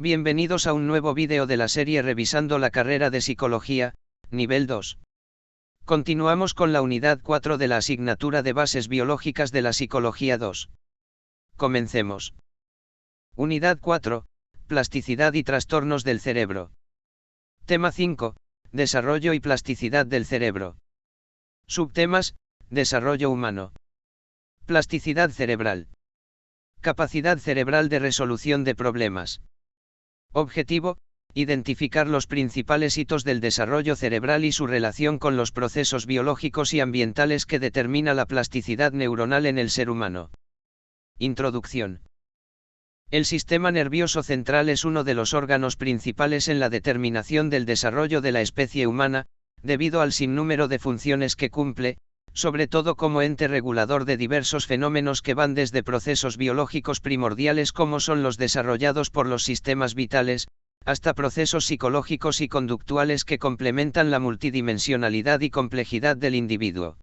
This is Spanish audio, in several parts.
Bienvenidos a un nuevo vídeo de la serie Revisando la carrera de Psicología, nivel 2. Continuamos con la unidad 4 de la asignatura de Bases Biológicas de la Psicología 2. Comencemos. Unidad 4, Plasticidad y trastornos del cerebro. Tema 5, Desarrollo y plasticidad del cerebro. Subtemas, Desarrollo humano. Plasticidad cerebral. Capacidad cerebral de resolución de problemas. Objetivo, identificar los principales hitos del desarrollo cerebral y su relación con los procesos biológicos y ambientales que determina la plasticidad neuronal en el ser humano. Introducción. El sistema nervioso central es uno de los órganos principales en la determinación del desarrollo de la especie humana, debido al sinnúmero de funciones que cumple, sobre todo como ente regulador de diversos fenómenos que van desde procesos biológicos primordiales como son los desarrollados por los sistemas vitales, hasta procesos psicológicos y conductuales que complementan la multidimensionalidad y complejidad del individuo.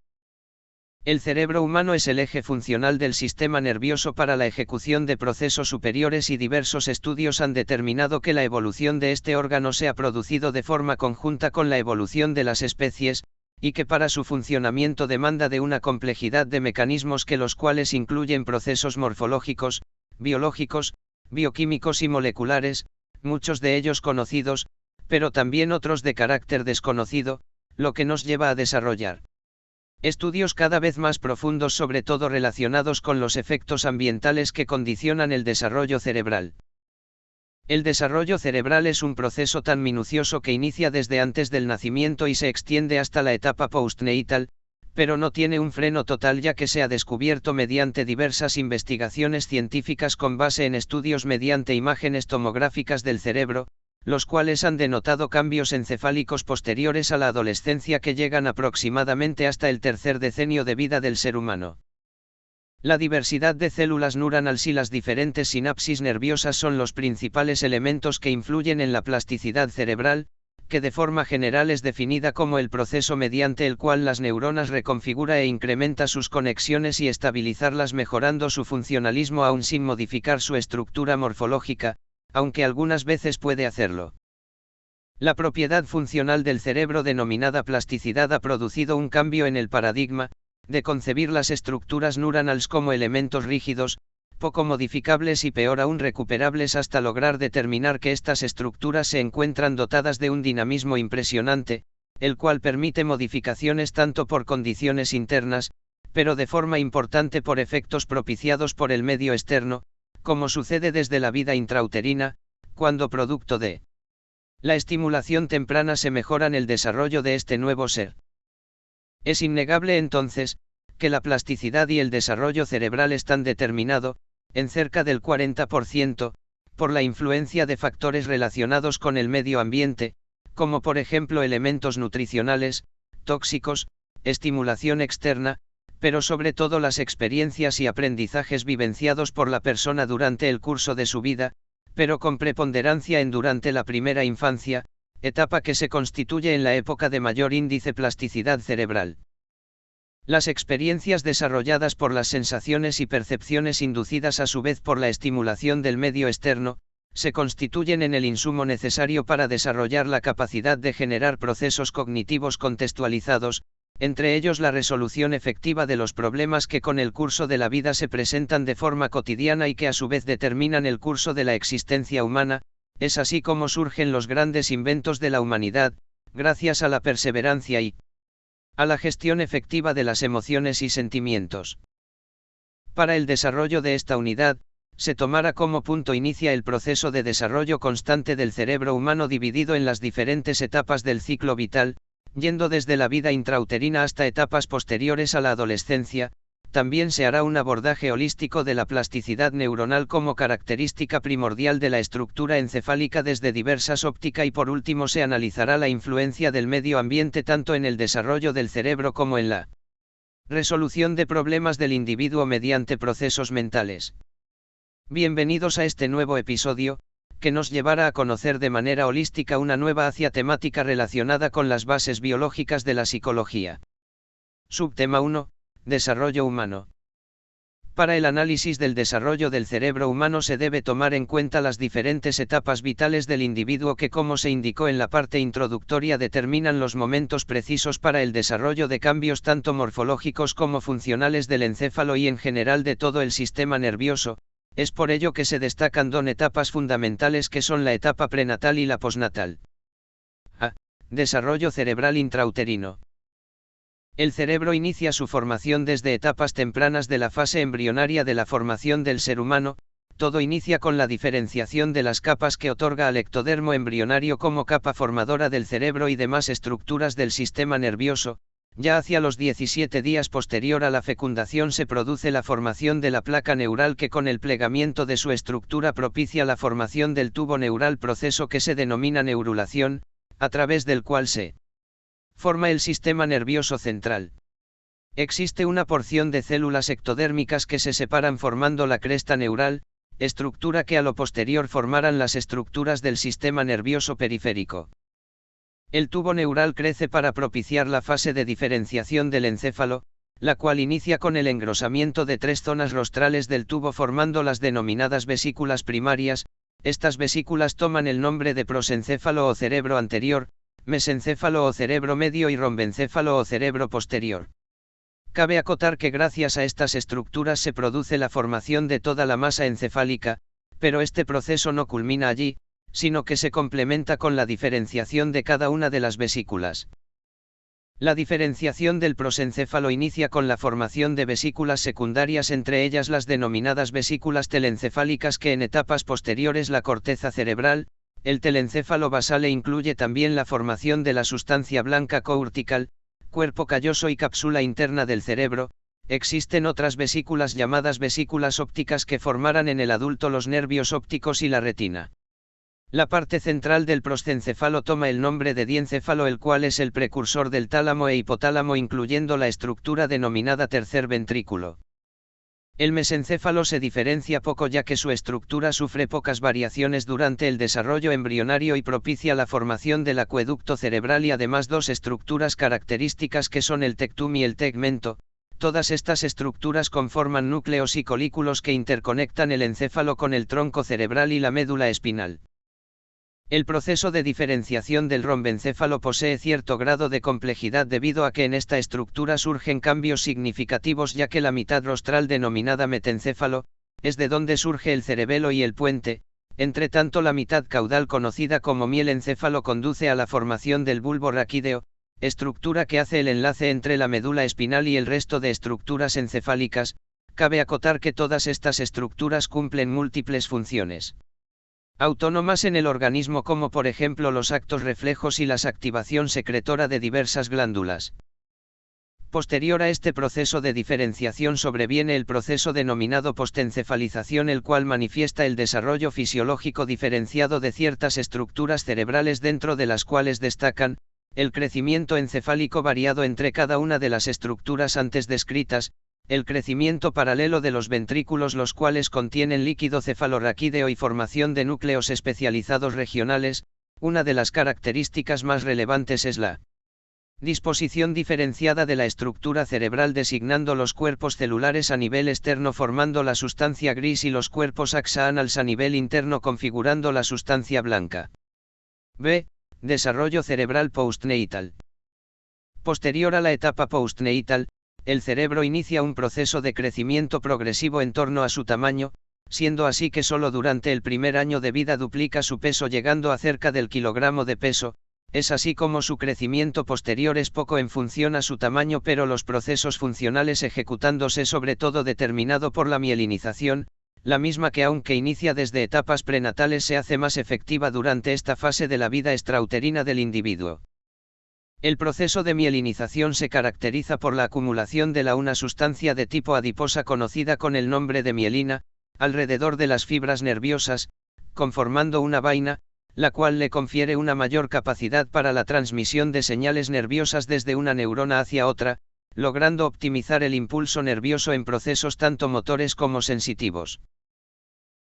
El cerebro humano es el eje funcional del sistema nervioso para la ejecución de procesos superiores y diversos estudios han determinado que la evolución de este órgano se ha producido de forma conjunta con la evolución de las especies, y que para su funcionamiento demanda de una complejidad de mecanismos que los cuales incluyen procesos morfológicos, biológicos, bioquímicos y moleculares, muchos de ellos conocidos, pero también otros de carácter desconocido, lo que nos lleva a desarrollar estudios cada vez más profundos sobre todo relacionados con los efectos ambientales que condicionan el desarrollo cerebral. El desarrollo cerebral es un proceso tan minucioso que inicia desde antes del nacimiento y se extiende hasta la etapa postnatal, pero no tiene un freno total ya que se ha descubierto mediante diversas investigaciones científicas con base en estudios mediante imágenes tomográficas del cerebro, los cuales han denotado cambios encefálicos posteriores a la adolescencia que llegan aproximadamente hasta el tercer decenio de vida del ser humano. La diversidad de células neuronales y las diferentes sinapsis nerviosas son los principales elementos que influyen en la plasticidad cerebral, que de forma general es definida como el proceso mediante el cual las neuronas reconfigura e incrementa sus conexiones y estabilizarlas mejorando su funcionalismo aún sin modificar su estructura morfológica, aunque algunas veces puede hacerlo. La propiedad funcional del cerebro denominada plasticidad ha producido un cambio en el paradigma, de concebir las estructuras neuronales como elementos rígidos, poco modificables y peor aún recuperables hasta lograr determinar que estas estructuras se encuentran dotadas de un dinamismo impresionante, el cual permite modificaciones tanto por condiciones internas, pero de forma importante por efectos propiciados por el medio externo, como sucede desde la vida intrauterina, cuando producto de la estimulación temprana se mejoran el desarrollo de este nuevo ser. Es innegable entonces, que la plasticidad y el desarrollo cerebral están determinado, en cerca del 40%, por la influencia de factores relacionados con el medio ambiente, como por ejemplo elementos nutricionales, tóxicos, estimulación externa, pero sobre todo las experiencias y aprendizajes vivenciados por la persona durante el curso de su vida, pero con preponderancia durante la primera infancia, etapa que se constituye en la época de mayor índice plasticidad cerebral. Las experiencias desarrolladas por las sensaciones y percepciones inducidas a su vez por la estimulación del medio externo, se constituyen en el insumo necesario para desarrollar la capacidad de generar procesos cognitivos contextualizados, entre ellos la resolución efectiva de los problemas que con el curso de la vida se presentan de forma cotidiana y que a su vez determinan el curso de la existencia humana. Es así como surgen los grandes inventos de la humanidad, gracias a la perseverancia y a la gestión efectiva de las emociones y sentimientos. Para el desarrollo de esta unidad, se tomará como punto inicia el proceso de desarrollo constante del cerebro humano dividido en las diferentes etapas del ciclo vital, yendo desde la vida intrauterina hasta etapas posteriores a la adolescencia. También se hará un abordaje holístico de la plasticidad neuronal como característica primordial de la estructura encefálica desde diversas ópticas y por último se analizará la influencia del medio ambiente tanto en el desarrollo del cerebro como en la resolución de problemas del individuo mediante procesos mentales. Bienvenidos a este nuevo episodio, que nos llevará a conocer de manera holística una nueva temática relacionada con las bases biológicas de la psicología. Subtema 1. Desarrollo humano. Para el análisis del desarrollo del cerebro humano se debe tomar en cuenta las diferentes etapas vitales del individuo que, como se indicó en la parte introductoria, determinan los momentos precisos para el desarrollo de cambios tanto morfológicos como funcionales del encéfalo y en general de todo el sistema nervioso. Es por ello que se destacan dos etapas fundamentales que son la etapa prenatal y la posnatal. A. Desarrollo cerebral intrauterino. El cerebro inicia su formación desde etapas tempranas de la fase embrionaria de la formación del ser humano. Todo inicia con la diferenciación de las capas que otorga al ectodermo embrionario como capa formadora del cerebro y demás estructuras del sistema nervioso. Ya hacia los 17 días posterior a la fecundación se produce la formación de la placa neural que con el plegamiento de su estructura propicia la formación del tubo neural, proceso que se denomina neurulación, a través del cual se forma el sistema nervioso central. Existe una porción de células ectodérmicas que se separan formando la cresta neural, estructura que a lo posterior formarán las estructuras del sistema nervioso periférico. El tubo neural crece para propiciar la fase de diferenciación del encéfalo, la cual inicia con el engrosamiento de 3 zonas rostrales del tubo formando las denominadas vesículas primarias. Estas vesículas toman el nombre de prosencéfalo o cerebro anterior, mesencéfalo o cerebro medio y rombencéfalo o cerebro posterior. Cabe acotar que gracias a estas estructuras se produce la formación de toda la masa encefálica, pero este proceso no culmina allí, sino que se complementa con la diferenciación de cada una de las vesículas. La diferenciación del prosencéfalo inicia con la formación de vesículas secundarias, entre ellas las denominadas vesículas telencefálicas, que en etapas posteriores la corteza cerebral. El telencéfalo basal incluye también la formación de la sustancia blanca cortical, cuerpo calloso y cápsula interna del cerebro. Existen otras vesículas llamadas vesículas ópticas que formarán en el adulto los nervios ópticos y la retina. La parte central del prosencéfalo toma el nombre de diencéfalo, el cual es el precursor del tálamo e hipotálamo, incluyendo la estructura denominada tercer ventrículo. El mesencéfalo se diferencia poco, ya que su estructura sufre pocas variaciones durante el desarrollo embrionario y propicia la formación del acueducto cerebral y además dos estructuras características que son el tectum y el tegmento. Todas estas estructuras conforman núcleos y colículos que interconectan el encéfalo con el tronco cerebral y la médula espinal. El proceso de diferenciación del rombencéfalo posee cierto grado de complejidad debido a que en esta estructura surgen cambios significativos, ya que la mitad rostral denominada metencéfalo, es de donde surge el cerebelo y el puente. Entre tanto, la mitad caudal conocida como mielencéfalo conduce a la formación del bulbo raquídeo, estructura que hace el enlace entre la médula espinal y el resto de estructuras encefálicas. Cabe acotar que todas estas estructuras cumplen múltiples funciones autónomas en el organismo, como por ejemplo los actos reflejos y la activación secretora de diversas glándulas. Posterior a este proceso de diferenciación sobreviene el proceso denominado postencefalización, el cual manifiesta el desarrollo fisiológico diferenciado de ciertas estructuras cerebrales, dentro de las cuales destacan el crecimiento encefálico variado entre cada una de las estructuras antes descritas, el crecimiento paralelo de los ventrículos, los cuales contienen líquido cefalorraquídeo, y formación de núcleos especializados regionales. Una de las características más relevantes es la disposición diferenciada de la estructura cerebral, designando los cuerpos celulares a nivel externo formando la sustancia gris y los cuerpos axonales a nivel interno configurando la sustancia blanca. B. Desarrollo cerebral postnatal. Posterior a la etapa postnatal, el cerebro inicia un proceso de crecimiento progresivo en torno a su tamaño, siendo así que solo durante el primer año de vida duplica su peso, llegando a cerca del kilogramo de peso. Es así como su crecimiento posterior es poco en función a su tamaño, pero los procesos funcionales ejecutándose sobre todo determinado por la mielinización, la misma que aunque inicia desde etapas prenatales se hace más efectiva durante esta fase de la vida extrauterina del individuo. El proceso de mielinización se caracteriza por la acumulación de una sustancia de tipo adiposa conocida con el nombre de mielina, alrededor de las fibras nerviosas, conformando una vaina, la cual le confiere una mayor capacidad para la transmisión de señales nerviosas desde una neurona hacia otra, logrando optimizar el impulso nervioso en procesos tanto motores como sensitivos.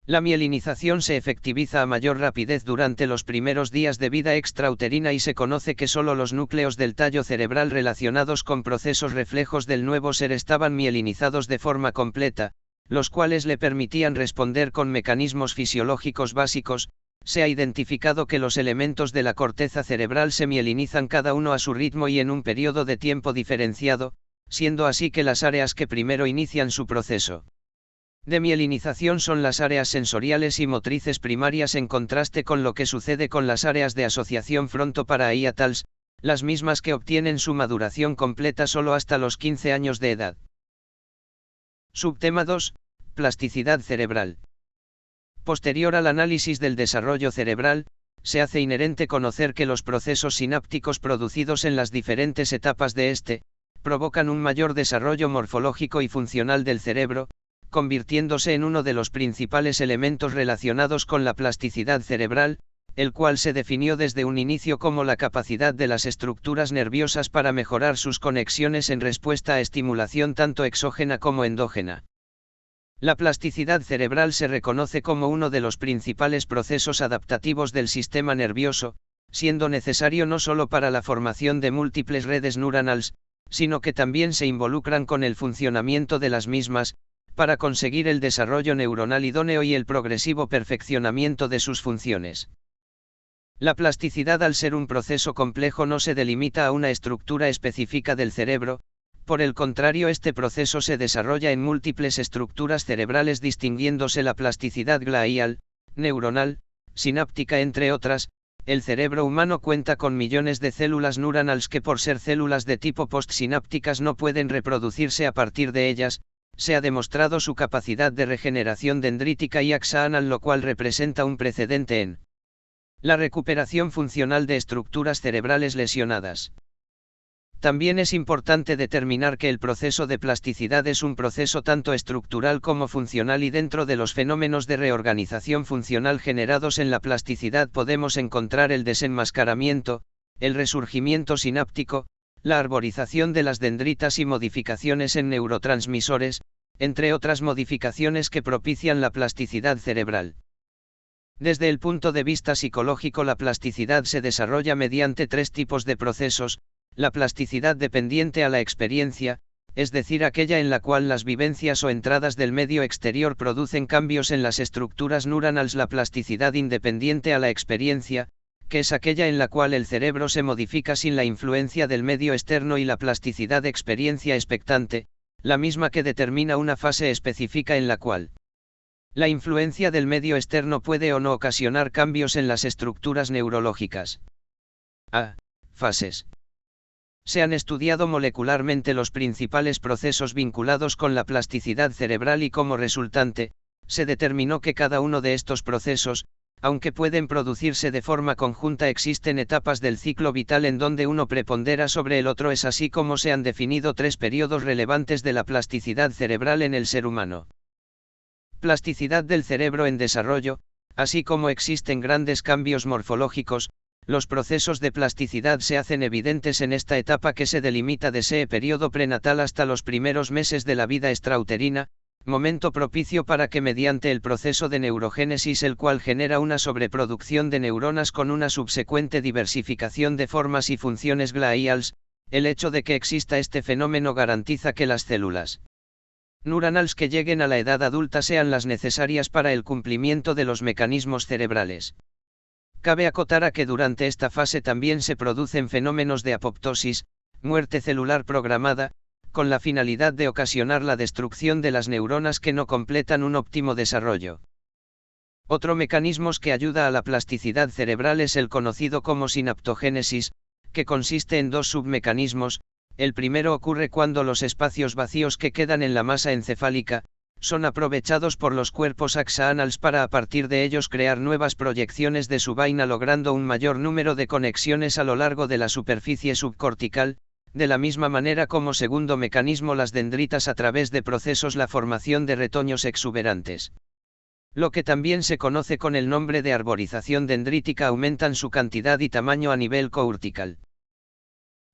La mielinización se efectiviza a mayor rapidez durante los primeros días de vida extrauterina y se conoce que solo los núcleos del tallo cerebral relacionados con procesos reflejos del nuevo ser estaban mielinizados de forma completa. los cuales le permitían responder con mecanismos fisiológicos básicos. Se ha identificado que los elementos de la corteza cerebral se mielinizan cada uno a su ritmo y en un periodo de tiempo diferenciado, siendo así que las áreas que primero inician su proceso de mielinización son las áreas sensoriales y motrices primarias, en contraste con lo que sucede con las áreas de asociación frontoparahiatals, las mismas que obtienen su maduración completa solo hasta los 15 años de edad. Subtema 2. Plasticidad cerebral. Posterior al análisis del desarrollo cerebral, se hace inherente conocer que los procesos sinápticos producidos en las diferentes etapas de este, provocan un mayor desarrollo morfológico y funcional del cerebro, convirtiéndose en uno de los principales elementos relacionados con la plasticidad cerebral, el cual se definió desde un inicio como la capacidad de las estructuras nerviosas para mejorar sus conexiones en respuesta a estimulación tanto exógena como endógena. La plasticidad cerebral se reconoce como uno de los principales procesos adaptativos del sistema nervioso, siendo necesario no solo para la formación de múltiples redes neuronales, sino que también se involucran con el funcionamiento de las mismas, para conseguir el desarrollo neuronal idóneo y el progresivo perfeccionamiento de sus funciones. La plasticidad, al ser un proceso complejo, no se delimita a una estructura específica del cerebro. Por el contrario, este proceso se desarrolla en múltiples estructuras cerebrales, distinguiéndose la plasticidad glial, neuronal, sináptica entre otras. El cerebro humano cuenta con millones de células neuronales que, por ser células de tipo postsinápticas, no pueden reproducirse a partir de ellas. Se ha demostrado su capacidad de regeneración dendrítica y axonal, lo cual representa un precedente en la recuperación funcional de estructuras cerebrales lesionadas. También es importante determinar que el proceso de plasticidad es un proceso tanto estructural como funcional, y dentro de los fenómenos de reorganización funcional generados en la plasticidad podemos encontrar el desenmascaramiento, el resurgimiento sináptico, la arborización de las dendritas y modificaciones en neurotransmisores, entre otras modificaciones que propician la plasticidad cerebral. Desde el punto de vista psicológico, la plasticidad se desarrolla mediante tres tipos de procesos: la plasticidad dependiente a la experiencia, es decir, aquella en la cual las vivencias o entradas del medio exterior producen cambios en las estructuras neuronales; la plasticidad independiente a la experiencia, que es aquella en la cual el cerebro se modifica sin la influencia del medio externo; y la plasticidad experiencia expectante, la misma que determina una fase específica en la cual la influencia del medio externo puede o no ocasionar cambios en las estructuras neurológicas. Fases. Se han estudiado molecularmente los principales procesos vinculados con la plasticidad cerebral y, como resultante, se determinó que cada uno de estos procesos, aunque pueden producirse de forma conjunta, existen etapas del ciclo vital en donde uno prepondera sobre el otro. Es así como se han definido tres periodos relevantes de la plasticidad cerebral en el ser humano. Plasticidad del cerebro en desarrollo. Así como existen grandes cambios morfológicos, los procesos de plasticidad se hacen evidentes en esta etapa, que se delimita desde el periodo prenatal hasta los primeros meses de la vida extrauterina, momento propicio para que, mediante el proceso de neurogénesis, el cual genera una sobreproducción de neuronas con una subsecuente diversificación de formas y funciones gliales, el hecho de que exista este fenómeno garantiza que las células neuronales que lleguen a la edad adulta sean las necesarias para el cumplimiento de los mecanismos cerebrales. Cabe acotar a que durante esta fase también se producen fenómenos de apoptosis, muerte celular programada, con la finalidad de ocasionar la destrucción de las neuronas que no completan un óptimo desarrollo. Otro mecanismo que ayuda a la plasticidad cerebral es el conocido como sinaptogénesis, que consiste en dos submecanismos. El primero ocurre cuando los espacios vacíos que quedan en la masa encefálica son aprovechados por los cuerpos axonales para, a partir de ellos, crear nuevas proyecciones de su vaina, logrando un mayor número de conexiones a lo largo de la superficie subcortical. De la misma manera, como segundo mecanismo, las dendritas, a través de procesos, la formación de retoños exuberantes, lo que también se conoce con el nombre de arborización dendrítica, aumentan su cantidad y tamaño a nivel cortical.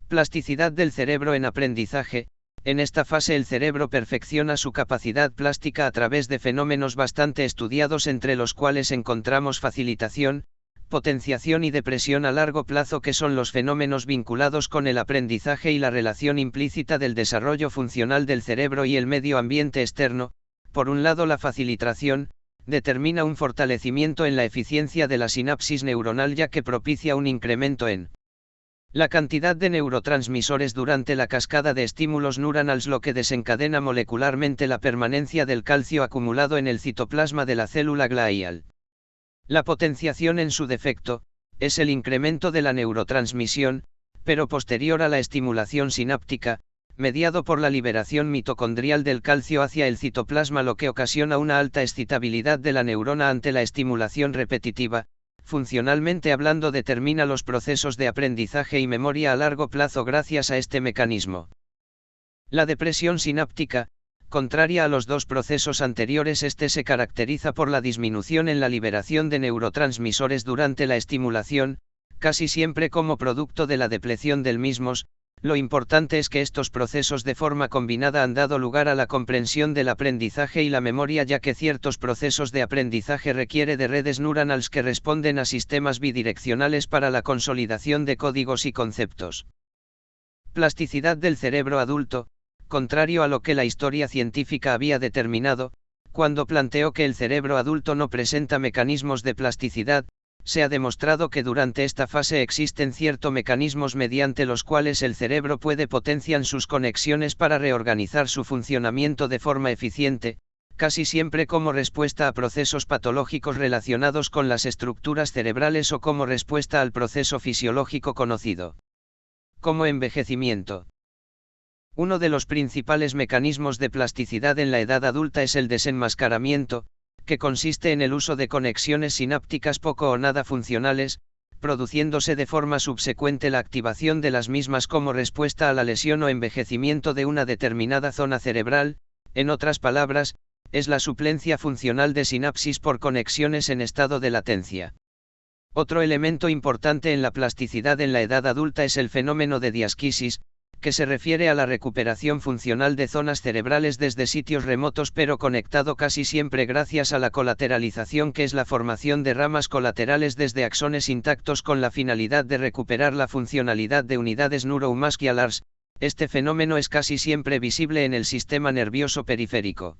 Plasticidad del cerebro en aprendizaje. En esta fase el cerebro perfecciona su capacidad plástica a través de fenómenos bastante estudiados, entre los cuales encontramos facilitación, potenciación y depresión a largo plazo, que son los fenómenos vinculados con el aprendizaje y la relación implícita del desarrollo funcional del cerebro y el medio ambiente externo, por un lado la facilitación, determina un fortalecimiento en la eficiencia de la sinapsis neuronal ya que propicia un incremento en la cantidad de neurotransmisores durante la cascada de estímulos neuronales, lo que desencadena molecularmente la permanencia del calcio acumulado en el citoplasma de la célula glial. La potenciación en su defecto, es el incremento de la neurotransmisión, pero posterior a la estimulación sináptica, mediado por la liberación mitocondrial del calcio hacia el citoplasma, lo que ocasiona una alta excitabilidad de la neurona ante la estimulación repetitiva. Funcionalmente hablando, determina los procesos de aprendizaje y memoria a largo plazo gracias a este mecanismo. La depresión sináptica, contraria a los dos procesos anteriores, se caracteriza por la disminución en la liberación de neurotransmisores durante la estimulación, casi siempre como producto de la depleción del mismos. Lo importante es que estos procesos de forma combinada han dado lugar a la comprensión del aprendizaje y la memoria, ya que ciertos procesos de aprendizaje requieren de redes neuronales que responden a sistemas bidireccionales para la consolidación de códigos y conceptos. Plasticidad del cerebro adulto, contrario a lo que la historia científica había determinado, cuando planteó que el cerebro adulto no presenta mecanismos de plasticidad, se ha demostrado que durante esta fase existen ciertos mecanismos mediante los cuales el cerebro puede potenciar sus conexiones para reorganizar su funcionamiento de forma eficiente, casi siempre como respuesta a procesos patológicos relacionados con las estructuras cerebrales o como respuesta al proceso fisiológico conocido como envejecimiento. Uno de los principales mecanismos de plasticidad en la edad adulta es el desenmascaramiento, que consiste en el uso de conexiones sinápticas poco o nada funcionales, produciéndose de forma subsecuente la activación de las mismas como respuesta a la lesión o envejecimiento de una determinada zona cerebral. En otras palabras, es la suplencia funcional de sinapsis por conexiones en estado de latencia. Otro elemento importante en la plasticidad en la edad adulta es el fenómeno de diasquisis, que se refiere a la recuperación funcional de zonas cerebrales desde sitios remotos, pero conectado casi siempre gracias a la colateralización, que es la formación de ramas colaterales desde axones intactos con la finalidad de recuperar la funcionalidad de unidades neuromusculares. Este fenómeno es casi siempre visible en el sistema nervioso periférico.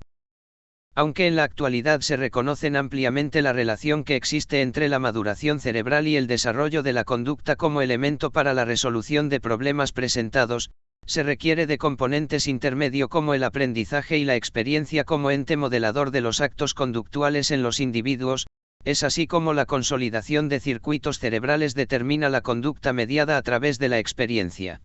Aunque en la actualidad se reconocen ampliamente la relación que existe entre la maduración cerebral y el desarrollo de la conducta como elemento para la resolución de problemas presentados, se requiere de componentes intermedio como el aprendizaje y la experiencia como ente modelador de los actos conductuales en los individuos. Es así como la consolidación de circuitos cerebrales determina la conducta mediada a través de la experiencia.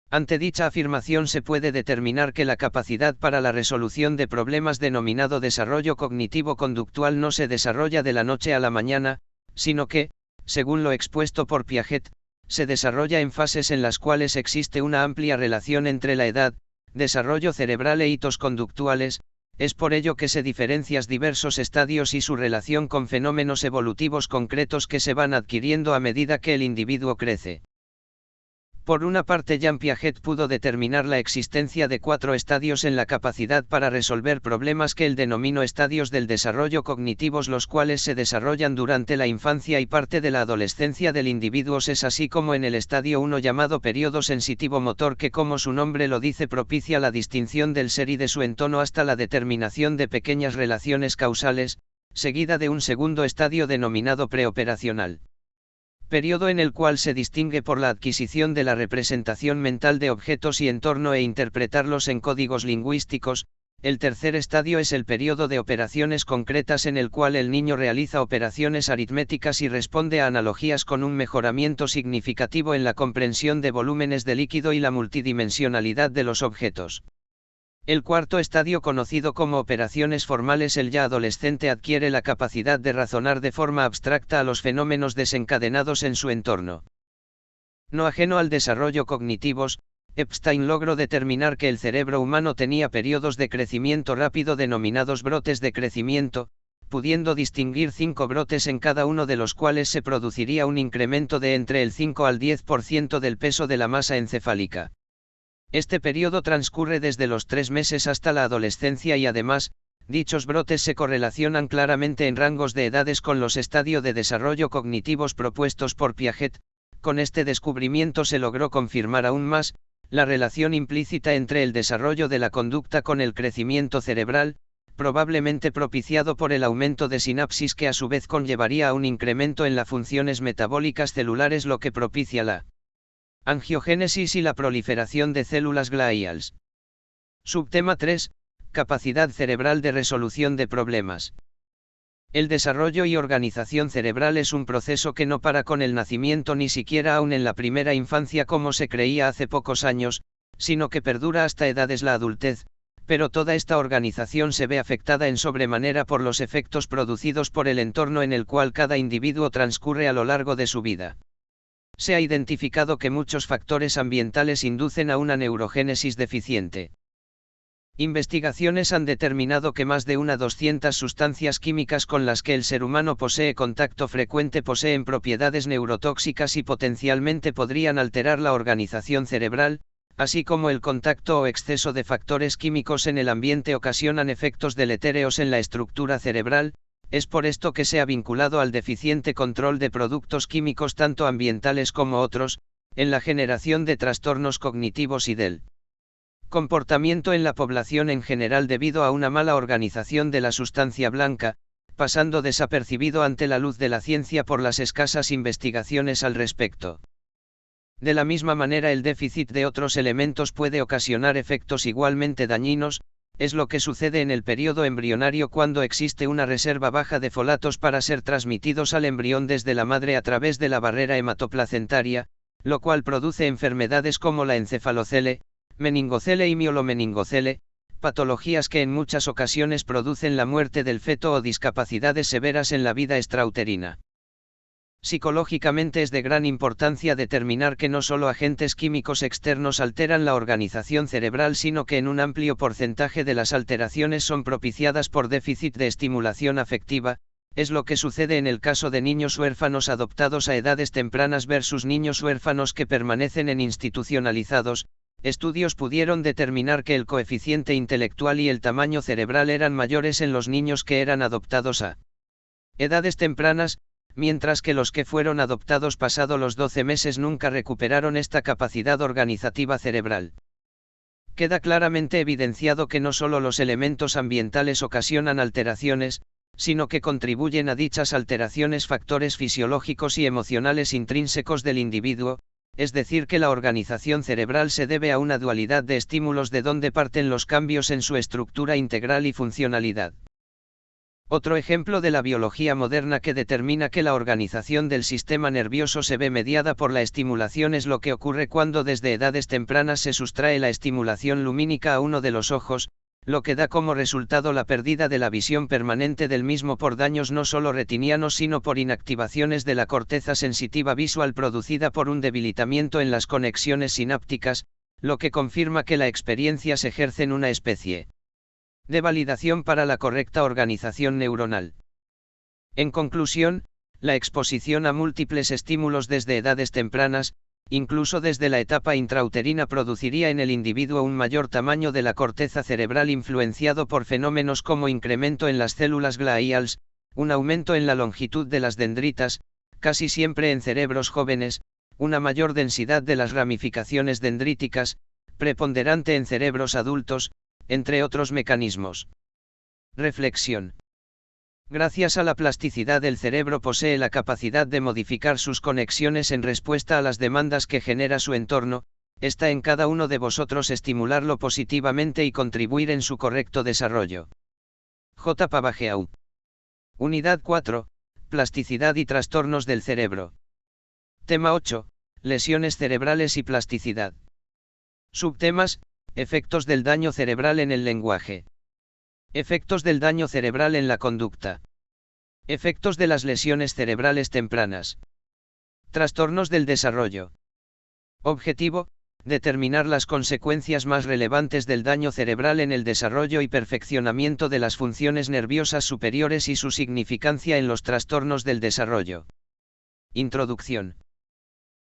Ante dicha afirmación se puede determinar que la capacidad para la resolución de problemas denominado desarrollo cognitivo-conductual no se desarrolla de la noche a la mañana, sino que, según lo expuesto por Piaget, se desarrolla en fases en las cuales existe una amplia relación entre la edad, desarrollo cerebral e hitos conductuales. Es por ello que se diferencian diversos estadios y su relación con fenómenos evolutivos concretos que se van adquiriendo a medida que el individuo crece. Por una parte, Jean Piaget pudo determinar la existencia de 4 estadios en la capacidad para resolver problemas que él denominó estadios del desarrollo cognitivos, los cuales se desarrollan durante la infancia y parte de la adolescencia del individuo. Es así como en el estadio 1 llamado periodo sensitivo motor, que como su nombre lo dice propicia la distinción del ser y de su entorno hasta la determinación de pequeñas relaciones causales, seguida de un segundo estadio denominado preoperacional. Periodo en el cual se distingue por la adquisición de la representación mental de objetos y entorno e interpretarlos en códigos lingüísticos. El tercer estadio es el periodo de operaciones concretas, en el cual el niño realiza operaciones aritméticas y responde a analogías con un mejoramiento significativo en la comprensión de volúmenes de líquido y la multidimensionalidad de los objetos. El cuarto estadio, conocido como operaciones formales, el ya adolescente adquiere la capacidad de razonar de forma abstracta a los fenómenos desencadenados en su entorno. No ajeno al desarrollo cognitivos, Epstein logró determinar que el cerebro humano tenía periodos de crecimiento rápido denominados brotes de crecimiento, pudiendo distinguir 5 brotes en cada uno de los cuales se produciría un incremento de entre el 5 al 10% del peso de la masa encefálica. Este periodo transcurre desde los 3 meses hasta la adolescencia y además, dichos brotes se correlacionan claramente en rangos de edades con los estadios de desarrollo cognitivos propuestos por Piaget. Con este descubrimiento se logró confirmar aún más la relación implícita entre el desarrollo de la conducta con el crecimiento cerebral, probablemente propiciado por el aumento de sinapsis que a su vez conllevaría a un incremento en las funciones metabólicas celulares, lo que propicia la angiogénesis y la proliferación de células gliales. Subtema 3. Capacidad cerebral de resolución de problemas. El desarrollo y organización cerebral es un proceso que no para con el nacimiento, ni siquiera aún en la primera infancia como se creía hace pocos años, sino que perdura hasta edades la adultez, pero toda esta organización se ve afectada en sobremanera por los efectos producidos por el entorno en el cual cada individuo transcurre a lo largo de su vida. Se ha identificado que muchos factores ambientales inducen a una neurogénesis deficiente. Investigaciones han determinado que más de 200 sustancias químicas con las que el ser humano posee contacto frecuente poseen propiedades neurotóxicas y potencialmente podrían alterar la organización cerebral, así como el contacto o exceso de factores químicos en el ambiente ocasionan efectos deletéreos en la estructura cerebral. Es por esto que se ha vinculado al deficiente control de productos químicos tanto ambientales como otros, en la generación de trastornos cognitivos y del comportamiento en la población en general debido a una mala organización de la sustancia blanca, pasando desapercibido ante la luz de la ciencia por las escasas investigaciones al respecto. De la misma manera, el déficit de otros elementos puede ocasionar efectos igualmente dañinos. Es lo que sucede en el periodo embrionario cuando existe una reserva baja de folatos para ser transmitidos al embrión desde la madre a través de la barrera hematoplacentaria, lo cual produce enfermedades como la encefalocele, meningocele y miolomeningocele, patologías que en muchas ocasiones producen la muerte del feto o discapacidades severas en la vida extrauterina. Psicológicamente es de gran importancia determinar que no solo agentes químicos externos alteran la organización cerebral, sino que en un amplio porcentaje de las alteraciones son propiciadas por déficit de estimulación afectiva. Es lo que sucede en el caso de niños huérfanos adoptados a edades tempranas versus niños huérfanos que permanecen en institucionalizados. Estudios pudieron determinar que el coeficiente intelectual y el tamaño cerebral eran mayores en los niños que eran adoptados a edades tempranas, mientras que los que fueron adoptados pasado los 12 meses nunca recuperaron esta capacidad organizativa cerebral. Queda claramente evidenciado que no solo los elementos ambientales ocasionan alteraciones, sino que contribuyen a dichas alteraciones factores fisiológicos y emocionales intrínsecos del individuo, es decir, que la organización cerebral se debe a una dualidad de estímulos de donde parten los cambios en su estructura integral y funcionalidad. Otro ejemplo de la biología moderna que determina que la organización del sistema nervioso se ve mediada por la estimulación es lo que ocurre cuando desde edades tempranas se sustrae la estimulación lumínica a uno de los ojos, lo que da como resultado la pérdida de la visión permanente del mismo por daños no solo retinianos sino por inactivaciones de la corteza sensitiva visual producida por un debilitamiento en las conexiones sinápticas, lo que confirma que la experiencia se ejerce en una especie de validación para la correcta organización neuronal. En conclusión, la exposición a múltiples estímulos desde edades tempranas, incluso desde la etapa intrauterina, produciría en el individuo un mayor tamaño de la corteza cerebral influenciado por fenómenos como incremento en las células gliales, un aumento en la longitud de las dendritas, casi siempre en cerebros jóvenes, una mayor densidad de las ramificaciones dendríticas, preponderante en cerebros adultos, entre otros mecanismos. Reflexión. Gracias a la plasticidad, el cerebro posee la capacidad de modificar sus conexiones en respuesta a las demandas que genera su entorno. Está en cada uno de vosotros estimularlo positivamente y contribuir en su correcto desarrollo. J. Pavageau. Unidad 4. Plasticidad y trastornos del cerebro. Tema 8. Lesiones cerebrales y plasticidad. Subtemas: efectos del daño cerebral en el lenguaje. Efectos del daño cerebral en la conducta. Efectos de las lesiones cerebrales tempranas. Trastornos del desarrollo. Objetivo: determinar las consecuencias más relevantes del daño cerebral en el desarrollo y perfeccionamiento de las funciones nerviosas superiores y su significancia en los trastornos del desarrollo. Introducción.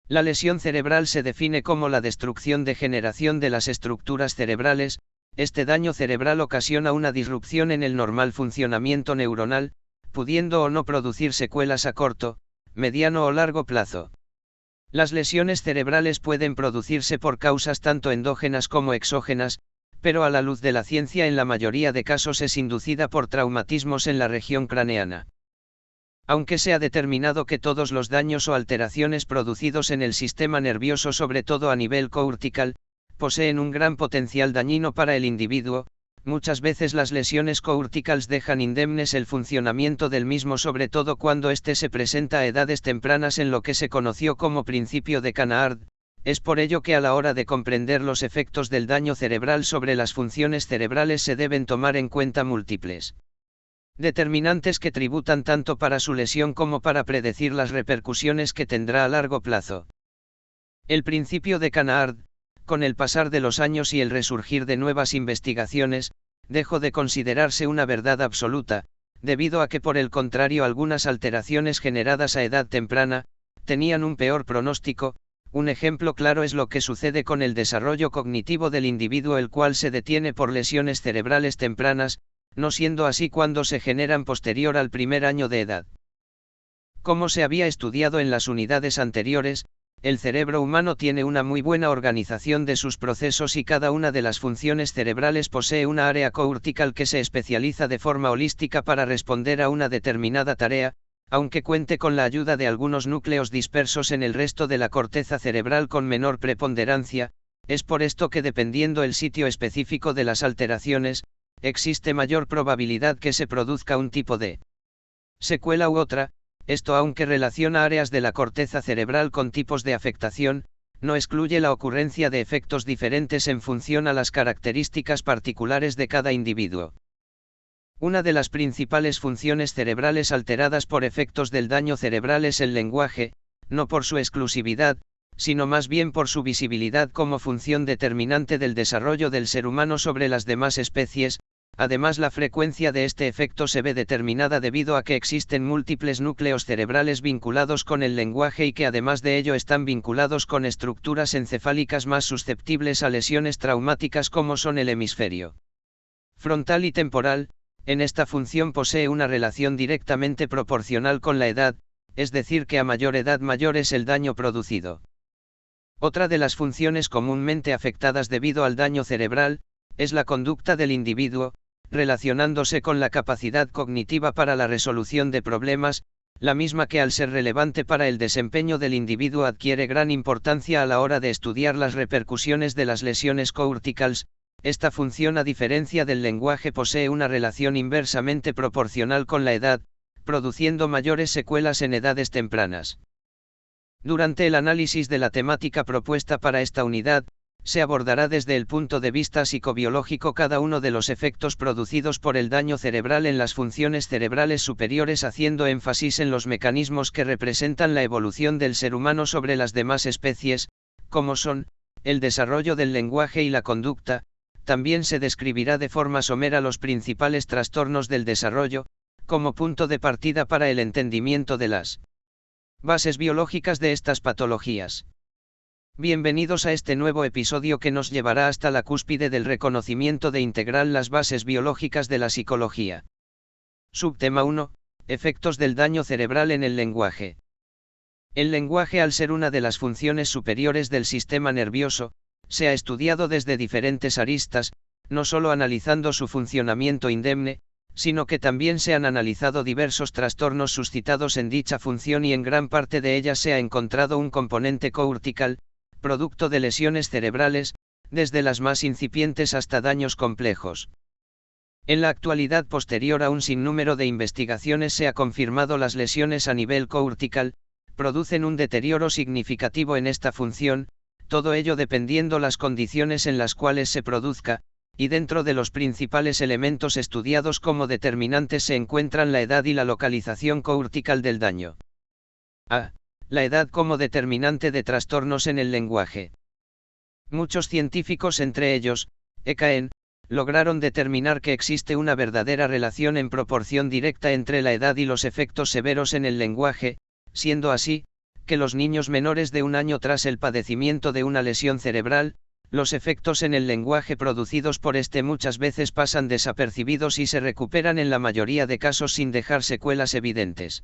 La lesión cerebral se define como la destrucción o degeneración de las estructuras cerebrales. Este daño cerebral ocasiona una disrupción en el normal funcionamiento neuronal, pudiendo o no producir secuelas a corto, mediano o largo plazo. Las lesiones cerebrales pueden producirse por causas tanto endógenas como exógenas, pero a la luz de la ciencia en la mayoría de casos es inducida por traumatismos en la región craneana. Aunque se ha determinado que todos los daños o alteraciones producidos en el sistema nervioso, sobre todo a nivel cortical, poseen un gran potencial dañino para el individuo, muchas veces las lesiones corticales dejan indemnes el funcionamiento del mismo, sobre todo cuando éste se presenta a edades tempranas en lo que se conoció como principio de Canard. Es por ello que a la hora de comprender los efectos del daño cerebral sobre las funciones cerebrales se deben tomar en cuenta múltiples determinantes que tributan tanto para su lesión como para predecir las repercusiones que tendrá a largo plazo. El principio de Canard, con el pasar de los años y el resurgir de nuevas investigaciones, dejó de considerarse una verdad absoluta, debido a que por el contrario algunas alteraciones generadas a edad temprana, tenían un peor pronóstico. Un ejemplo claro es lo que sucede con el desarrollo cognitivo del individuo, el cual se detiene por lesiones cerebrales tempranas, no siendo así cuando se generan posterior al primer año de edad. Como se había estudiado en las unidades anteriores, el cerebro humano tiene una muy buena organización de sus procesos y cada una de las funciones cerebrales posee una área cortical que se especializa de forma holística para responder a una determinada tarea, aunque cuente con la ayuda de algunos núcleos dispersos en el resto de la corteza cerebral con menor preponderancia. Es por esto que, dependiendo el sitio específico de las alteraciones, existe mayor probabilidad que se produzca un tipo de secuela u otra. Esto, aunque relaciona áreas de la corteza cerebral con tipos de afectación, no excluye la ocurrencia de efectos diferentes en función a las características particulares de cada individuo. Una de las principales funciones cerebrales alteradas por efectos del daño cerebral es el lenguaje, no por su exclusividad, sino más bien por su visibilidad como función determinante del desarrollo del ser humano sobre las demás especies. Además, la frecuencia de este efecto se ve determinada debido a que existen múltiples núcleos cerebrales vinculados con el lenguaje y que además de ello están vinculados con estructuras encefálicas más susceptibles a lesiones traumáticas, como son el hemisferio frontal y temporal. En esta función posee una relación directamente proporcional con la edad, es decir que a mayor edad mayor es el daño producido. Otra de las funciones comúnmente afectadas debido al daño cerebral, es la conducta del individuo, relacionándose con la capacidad cognitiva para la resolución de problemas, la misma que al ser relevante para el desempeño del individuo adquiere gran importancia a la hora de estudiar las repercusiones de las lesiones corticales. Esta función, a diferencia del lenguaje, posee una relación inversamente proporcional con la edad, produciendo mayores secuelas en edades tempranas. Durante el análisis de la temática propuesta para esta unidad, se abordará desde el punto de vista psicobiológico cada uno de los efectos producidos por el daño cerebral en las funciones cerebrales superiores, haciendo énfasis en los mecanismos que representan la evolución del ser humano sobre las demás especies, como son el desarrollo del lenguaje y la conducta. También se describirá de forma somera los principales trastornos del desarrollo, como punto de partida para el entendimiento de las bases biológicas de estas patologías. Bienvenidos a este nuevo episodio que nos llevará hasta la cúspide del reconocimiento de integral las bases biológicas de la psicología. Subtema 1. Efectos del daño cerebral en el lenguaje. El lenguaje, al ser una de las funciones superiores del sistema nervioso, se ha estudiado desde diferentes aristas, no solo analizando su funcionamiento indemne, sino que también se han analizado diversos trastornos suscitados en dicha función y en gran parte de ellas se ha encontrado un componente cortical, producto de lesiones cerebrales, desde las más incipientes hasta daños complejos. En la actualidad, posterior a un sinnúmero de investigaciones, se ha confirmado las lesiones a nivel cortical producen un deterioro significativo en esta función, todo ello dependiendo las condiciones en las cuales se produzca, y dentro de los principales elementos estudiados como determinantes se encuentran la edad y la localización cortical del daño. A. La edad como determinante de trastornos en el lenguaje. Muchos científicos, entre ellos, Ekaen, lograron determinar que existe una verdadera relación en proporción directa entre la edad y los efectos severos en el lenguaje, siendo así, que los niños menores de un año tras el padecimiento de una lesión cerebral, los efectos en el lenguaje producidos por este muchas veces pasan desapercibidos y se recuperan en la mayoría de casos sin dejar secuelas evidentes.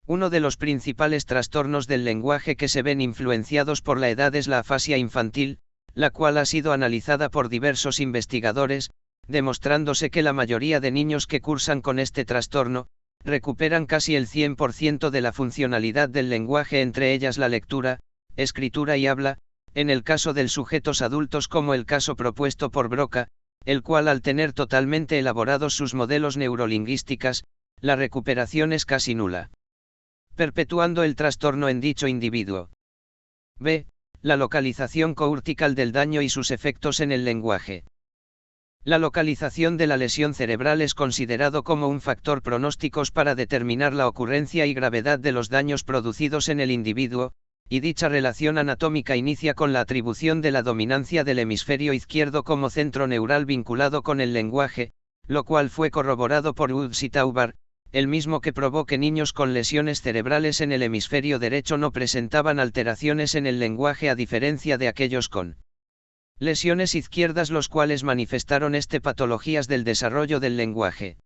Uno de los principales trastornos del lenguaje que se ven influenciados por la edad es la afasia infantil, la cual ha sido analizada por diversos investigadores, demostrándose que la mayoría de niños que cursan con este trastorno, recuperan casi el 100% de la funcionalidad del lenguaje, entre ellas la lectura, escritura y habla, en el caso de sujetos adultos como el caso propuesto por Broca, el cual al tener totalmente elaborados sus modelos neurolingüísticas, la recuperación es casi nula, perpetuando el trastorno en dicho individuo. B. La localización cortical del daño y sus efectos en el lenguaje. La localización de la lesión cerebral es considerado como un factor pronóstico para determinar la ocurrencia y gravedad de los daños producidos en el individuo, y dicha relación anatómica inicia con la atribución de la dominancia del hemisferio izquierdo como centro neural vinculado con el lenguaje, lo cual fue corroborado por Woods y Tauber, el mismo que probó que niños con lesiones cerebrales en el hemisferio derecho no presentaban alteraciones en el lenguaje a diferencia de aquellos con lesiones izquierdas, los cuales manifestaron patologías del desarrollo del lenguaje.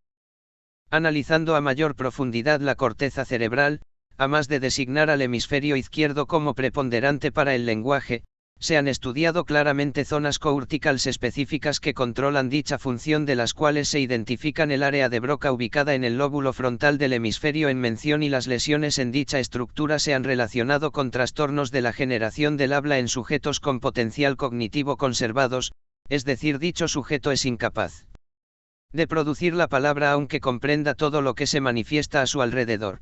Analizando a mayor profundidad la corteza cerebral, a más de designar al hemisferio izquierdo como preponderante para el lenguaje, se han estudiado claramente zonas corticales específicas que controlan dicha función, de las cuales se identifican el área de Broca ubicada en el lóbulo frontal del hemisferio en mención, y las lesiones en dicha estructura se han relacionado con trastornos de la generación del habla en sujetos con potencial cognitivo conservados, es decir, dicho sujeto es incapaz de producir la palabra aunque comprenda todo lo que se manifiesta a su alrededor.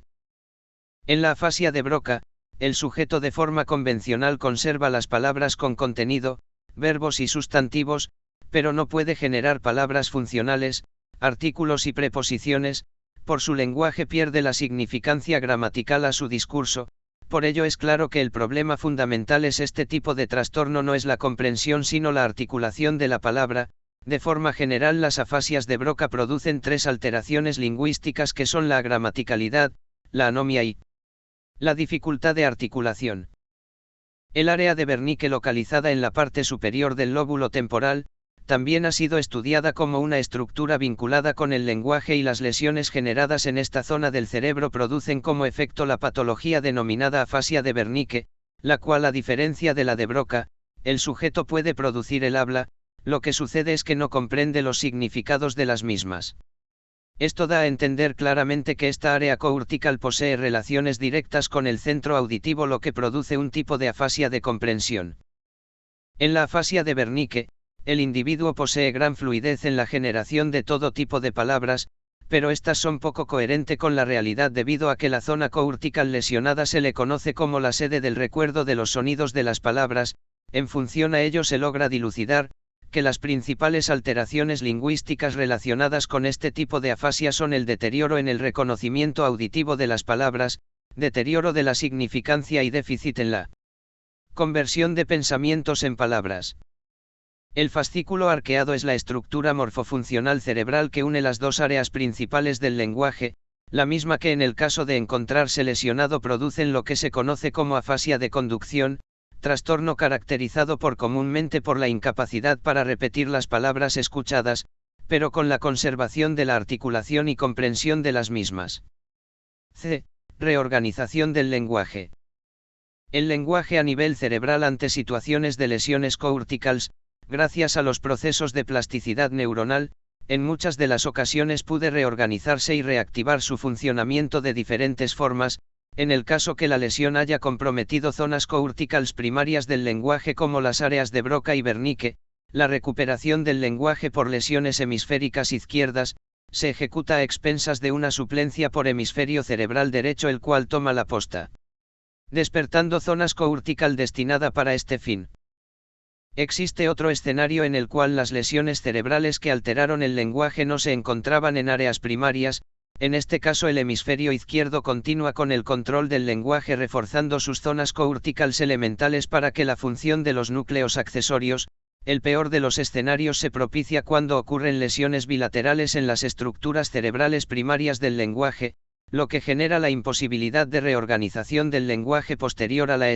En la afasia de Broca, el sujeto de forma convencional conserva las palabras con contenido, verbos y sustantivos, pero no puede generar palabras funcionales, artículos y preposiciones. Por su lenguaje pierde la significancia gramatical a su discurso. Por ello es claro que el problema fundamental es este tipo de trastorno no es la comprensión sino la articulación de la palabra. De forma general, las afasias de Broca producen tres alteraciones lingüísticas que son la gramaticalidad, la anomia y la dificultad de articulación. El área de Wernicke, localizada en la parte superior del lóbulo temporal, también ha sido estudiada como una estructura vinculada con el lenguaje, y las lesiones generadas en esta zona del cerebro producen como efecto la patología denominada afasia de Wernicke, la cual, a diferencia de la de Broca, el sujeto puede producir el habla, lo que sucede es que no comprende los significados de las mismas. Esto da a entender claramente que esta área cortical posee relaciones directas con el centro auditivo, lo que produce un tipo de afasia de comprensión. En la afasia de Wernicke, el individuo posee gran fluidez en la generación de todo tipo de palabras, pero estas son poco coherentes con la realidad debido a que la zona cortical lesionada se le conoce como la sede del recuerdo de los sonidos de las palabras. En función a ello se logra dilucidar que las principales alteraciones lingüísticas relacionadas con este tipo de afasia son el deterioro en el reconocimiento auditivo de las palabras, deterioro de la significancia y déficit en la conversión de pensamientos en palabras. El fascículo arqueado es la estructura morfofuncional cerebral que une las dos áreas principales del lenguaje, la misma que en el caso de encontrarse lesionado producen lo que se conoce como afasia de conducción, trastorno caracterizado comúnmente por la incapacidad para repetir las palabras escuchadas, pero con la conservación de la articulación y comprensión de las mismas. C. Reorganización del lenguaje. El lenguaje a nivel cerebral ante situaciones de lesiones corticales, gracias a los procesos de plasticidad neuronal, en muchas de las ocasiones puede reorganizarse y reactivar su funcionamiento de diferentes formas. En el caso que la lesión haya comprometido zonas corticales primarias del lenguaje como las áreas de Broca y Wernicke, la recuperación del lenguaje por lesiones hemisféricas izquierdas, se ejecuta a expensas de una suplencia por hemisferio cerebral derecho, el cual toma la posta, despertando zonas cortical destinada para este fin. Existe otro escenario en el cual las lesiones cerebrales que alteraron el lenguaje no se encontraban en áreas primarias. En este caso el hemisferio izquierdo continúa con el control del lenguaje, reforzando sus zonas corticales elementales para que la función de los núcleos accesorios. El peor de los escenarios se propicia cuando ocurren lesiones bilaterales en las estructuras cerebrales primarias del lenguaje, lo que genera la imposibilidad de reorganización del lenguaje posterior a la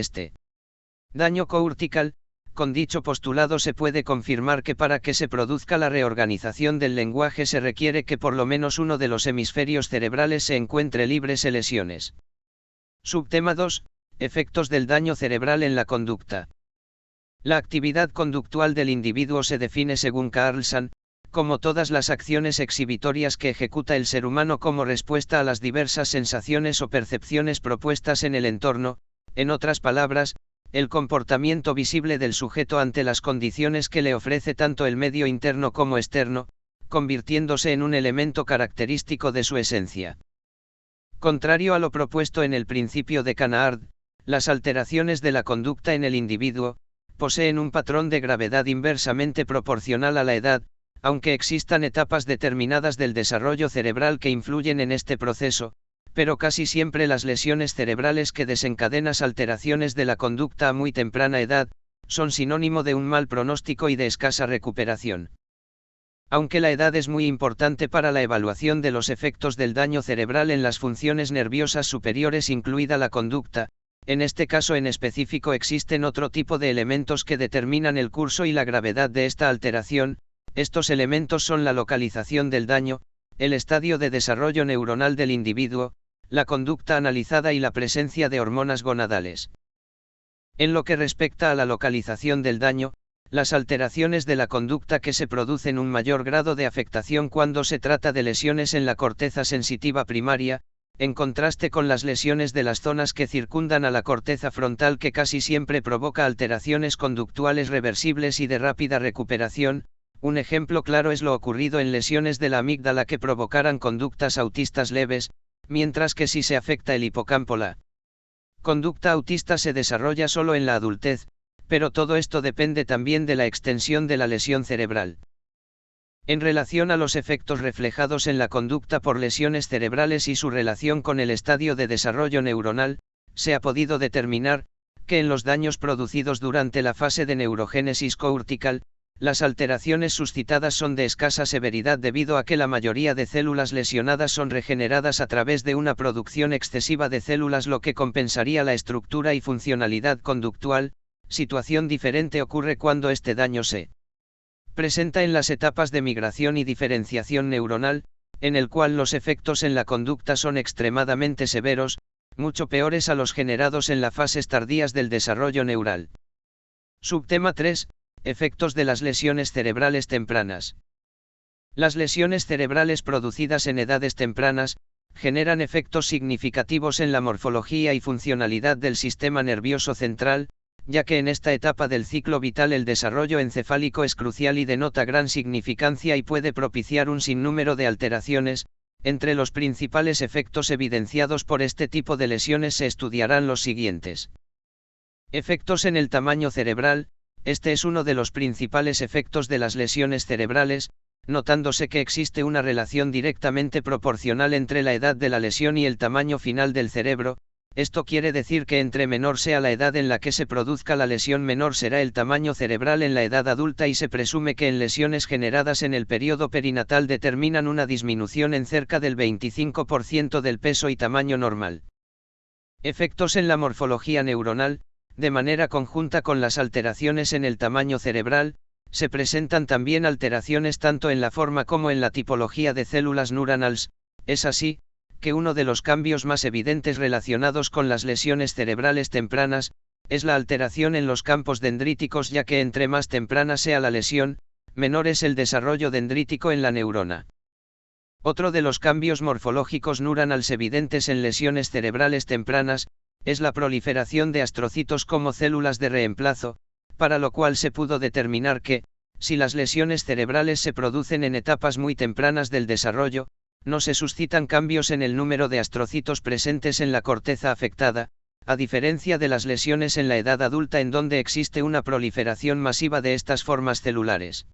daño cortical. Con dicho postulado se puede confirmar que para que se produzca la reorganización del lenguaje se requiere que por lo menos uno de los hemisferios cerebrales se encuentre libre de lesiones. Subtema 2. Efectos del daño cerebral en la conducta. La actividad conductual del individuo se define según Carlson, como todas las acciones exhibitorias que ejecuta el ser humano como respuesta a las diversas sensaciones o percepciones propuestas en el entorno, en otras palabras, el comportamiento visible del sujeto ante las condiciones que le ofrece tanto el medio interno como externo, convirtiéndose en un elemento característico de su esencia. Contrario a lo propuesto en el principio de Canard, las alteraciones de la conducta en el individuo poseen un patrón de gravedad inversamente proporcional a la edad, aunque existan etapas determinadas del desarrollo cerebral que influyen en este proceso, pero casi siempre las lesiones cerebrales que desencadenan alteraciones de la conducta a muy temprana edad, son sinónimo de un mal pronóstico y de escasa recuperación. Aunque la edad es muy importante para la evaluación de los efectos del daño cerebral en las funciones nerviosas superiores incluida la conducta, en este caso en específico existen otro tipo de elementos que determinan el curso y la gravedad de esta alteración. Estos elementos son la localización del daño, el estadio de desarrollo neuronal del individuo, la conducta analizada y la presencia de hormonas gonadales. En lo que respecta a la localización del daño, las alteraciones de la conducta que se producen un mayor grado de afectación cuando se trata de lesiones en la corteza sensitiva primaria, en contraste con las lesiones de las zonas que circundan a la corteza frontal que casi siempre provoca alteraciones conductuales reversibles y de rápida recuperación. Un ejemplo claro es lo ocurrido en lesiones de la amígdala que provocaran conductas autistas leves, mientras que si se afecta el hipocampo la conducta autista se desarrolla solo en la adultez, pero todo esto depende también de la extensión de la lesión cerebral. En relación a los efectos reflejados en la conducta por lesiones cerebrales y su relación con el estadio de desarrollo neuronal, se ha podido determinar que en los daños producidos durante la fase de neurogénesis cortical, las alteraciones suscitadas son de escasa severidad debido a que la mayoría de células lesionadas son regeneradas a través de una producción excesiva de células, lo que compensaría la estructura y funcionalidad conductual. Situación diferente ocurre cuando este daño se presenta en las etapas de migración y diferenciación neuronal, en el cual los efectos en la conducta son extremadamente severos, mucho peores a los generados en las fases tardías del desarrollo neural. Subtema 3. Efectos de las lesiones cerebrales tempranas. Las lesiones cerebrales producidas en edades tempranas generan efectos significativos en la morfología y funcionalidad del sistema nervioso central, ya que en esta etapa del ciclo vital el desarrollo encefálico es crucial y denota gran significancia y puede propiciar un sinnúmero de alteraciones. Entre los principales efectos evidenciados por este tipo de lesiones se estudiarán los siguientes. Efectos en el tamaño cerebral. Este es uno de los principales efectos de las lesiones cerebrales, notándose que existe una relación directamente proporcional entre la edad de la lesión y el tamaño final del cerebro. Esto quiere decir que entre menor sea la edad en la que se produzca la lesión, menor será el tamaño cerebral en la edad adulta, y se presume que en lesiones generadas en el periodo perinatal determinan una disminución en cerca del 25% del peso y tamaño normal. Efectos en la morfología neuronal. De manera conjunta con las alteraciones en el tamaño cerebral, se presentan también alteraciones tanto en la forma como en la tipología de células neuronales. Es así, que uno de los cambios más evidentes relacionados con las lesiones cerebrales tempranas, es la alteración en los campos dendríticos, ya que entre más temprana sea la lesión, menor es el desarrollo dendrítico en la neurona. Otro de los cambios morfológicos neuronales evidentes en lesiones cerebrales tempranas, es la proliferación de astrocitos como células de reemplazo, para lo cual se pudo determinar que, si las lesiones cerebrales se producen en etapas muy tempranas del desarrollo, no se suscitan cambios en el número de astrocitos presentes en la corteza afectada, a diferencia de las lesiones en la edad adulta en donde existe una proliferación masiva de estas formas celulares.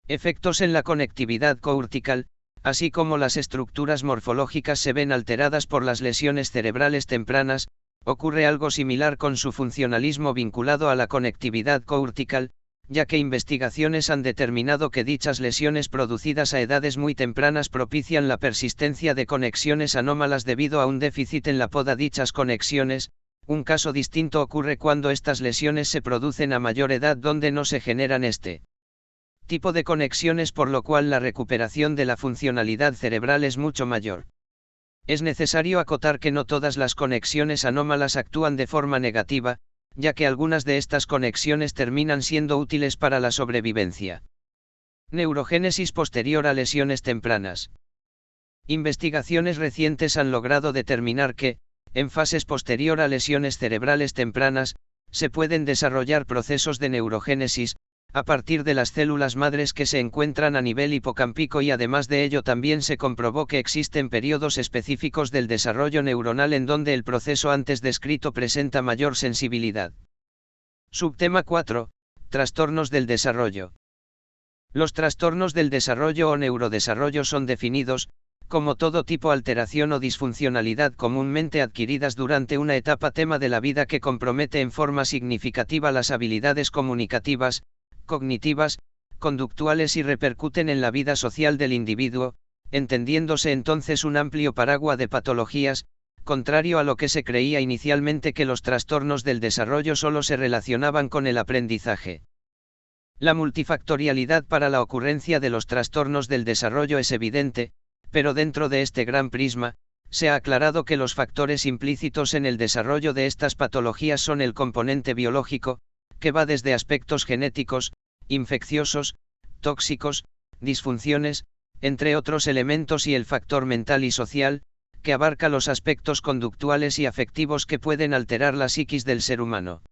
Efectos en la conectividad cortical. Así como las estructuras morfológicas se ven alteradas por las lesiones cerebrales tempranas, ocurre algo similar con su funcionalismo vinculado a la conectividad cortical, ya que investigaciones han determinado que dichas lesiones producidas a edades muy tempranas propician la persistencia de conexiones anómalas debido a un déficit en la poda dichas conexiones. Un caso distinto ocurre cuando estas lesiones se producen a mayor edad, donde no se generan este tipo de conexiones, por lo cual la recuperación de la funcionalidad cerebral es mucho mayor. Es necesario acotar que no todas las conexiones anómalas actúan de forma negativa, ya que algunas de estas conexiones terminan siendo útiles para la sobrevivencia. Neurogénesis posterior a lesiones tempranas. Investigaciones recientes han logrado determinar que, en fases posterior a lesiones cerebrales tempranas, se pueden desarrollar procesos de neurogénesis, a partir de las células madres que se encuentran a nivel hipocámpico, y además de ello también se comprobó que existen periodos específicos del desarrollo neuronal en donde el proceso antes descrito presenta mayor sensibilidad. Subtema 4. Trastornos del desarrollo. Los trastornos del desarrollo o neurodesarrollo son definidos, como todo tipo de alteración o disfuncionalidad comúnmente adquiridas durante una etapa tema de la vida que compromete en forma significativa las habilidades comunicativas, cognitivas, conductuales y repercuten en la vida social del individuo, entendiéndose entonces un amplio paraguas de patologías, contrario a lo que se creía inicialmente, que los trastornos del desarrollo solo se relacionaban con el aprendizaje. La multifactorialidad para la ocurrencia de los trastornos del desarrollo es evidente, pero dentro de este gran prisma, se ha aclarado que los factores implícitos en el desarrollo de estas patologías son el componente biológico, que va desde aspectos genéticos, infecciosos, tóxicos, disfunciones, entre otros elementos, y el factor mental y social, que abarca los aspectos conductuales y afectivos que pueden alterar la psiquis del ser humano.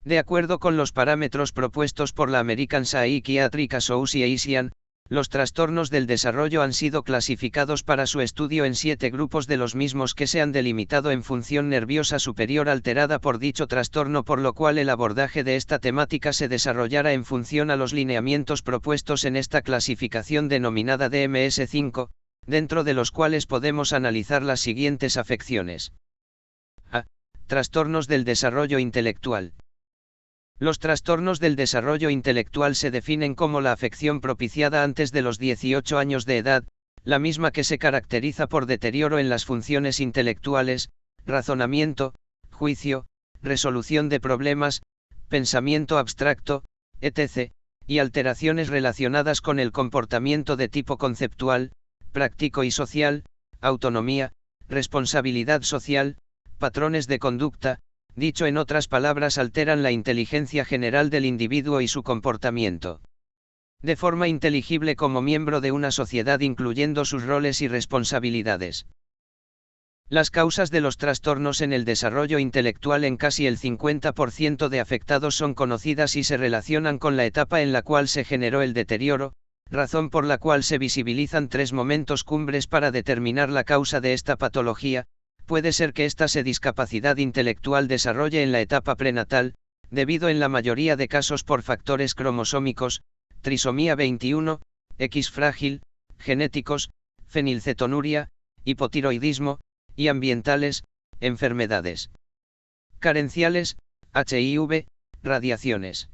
De acuerdo con los parámetros propuestos por la American Psychiatric Association, los trastornos del desarrollo han sido clasificados para su estudio en 7 grupos, de los mismos que se han delimitado en función nerviosa superior alterada por dicho trastorno, por lo cual el abordaje de esta temática se desarrollará en función a los lineamientos propuestos en esta clasificación denominada DMS-5, dentro de los cuales podemos analizar las siguientes afecciones. A. Trastornos del desarrollo intelectual. Los trastornos del desarrollo intelectual se definen como la afección propiciada antes de los 18 años de edad, la misma que se caracteriza por deterioro en las funciones intelectuales, razonamiento, juicio, resolución de problemas, pensamiento abstracto, etc., y alteraciones relacionadas con el comportamiento de tipo conceptual, práctico y social, autonomía, responsabilidad social, patrones de conducta. Dicho en otras palabras, alteran la inteligencia general del individuo y su comportamiento de forma inteligible como miembro de una sociedad, incluyendo sus roles y responsabilidades. Las causas de los trastornos en el desarrollo intelectual en casi el 50% de afectados son conocidas y se relacionan con la etapa en la cual se generó el deterioro, razón por la cual se visibilizan 3 momentos cumbres para determinar la causa de esta patología. Puede ser que esta discapacidad intelectual desarrolle en la etapa prenatal, debido en la mayoría de casos por factores cromosómicos, trisomía 21, X frágil, genéticos, fenilcetonuria, hipotiroidismo, y ambientales, enfermedades carenciales, HIV, radiaciones.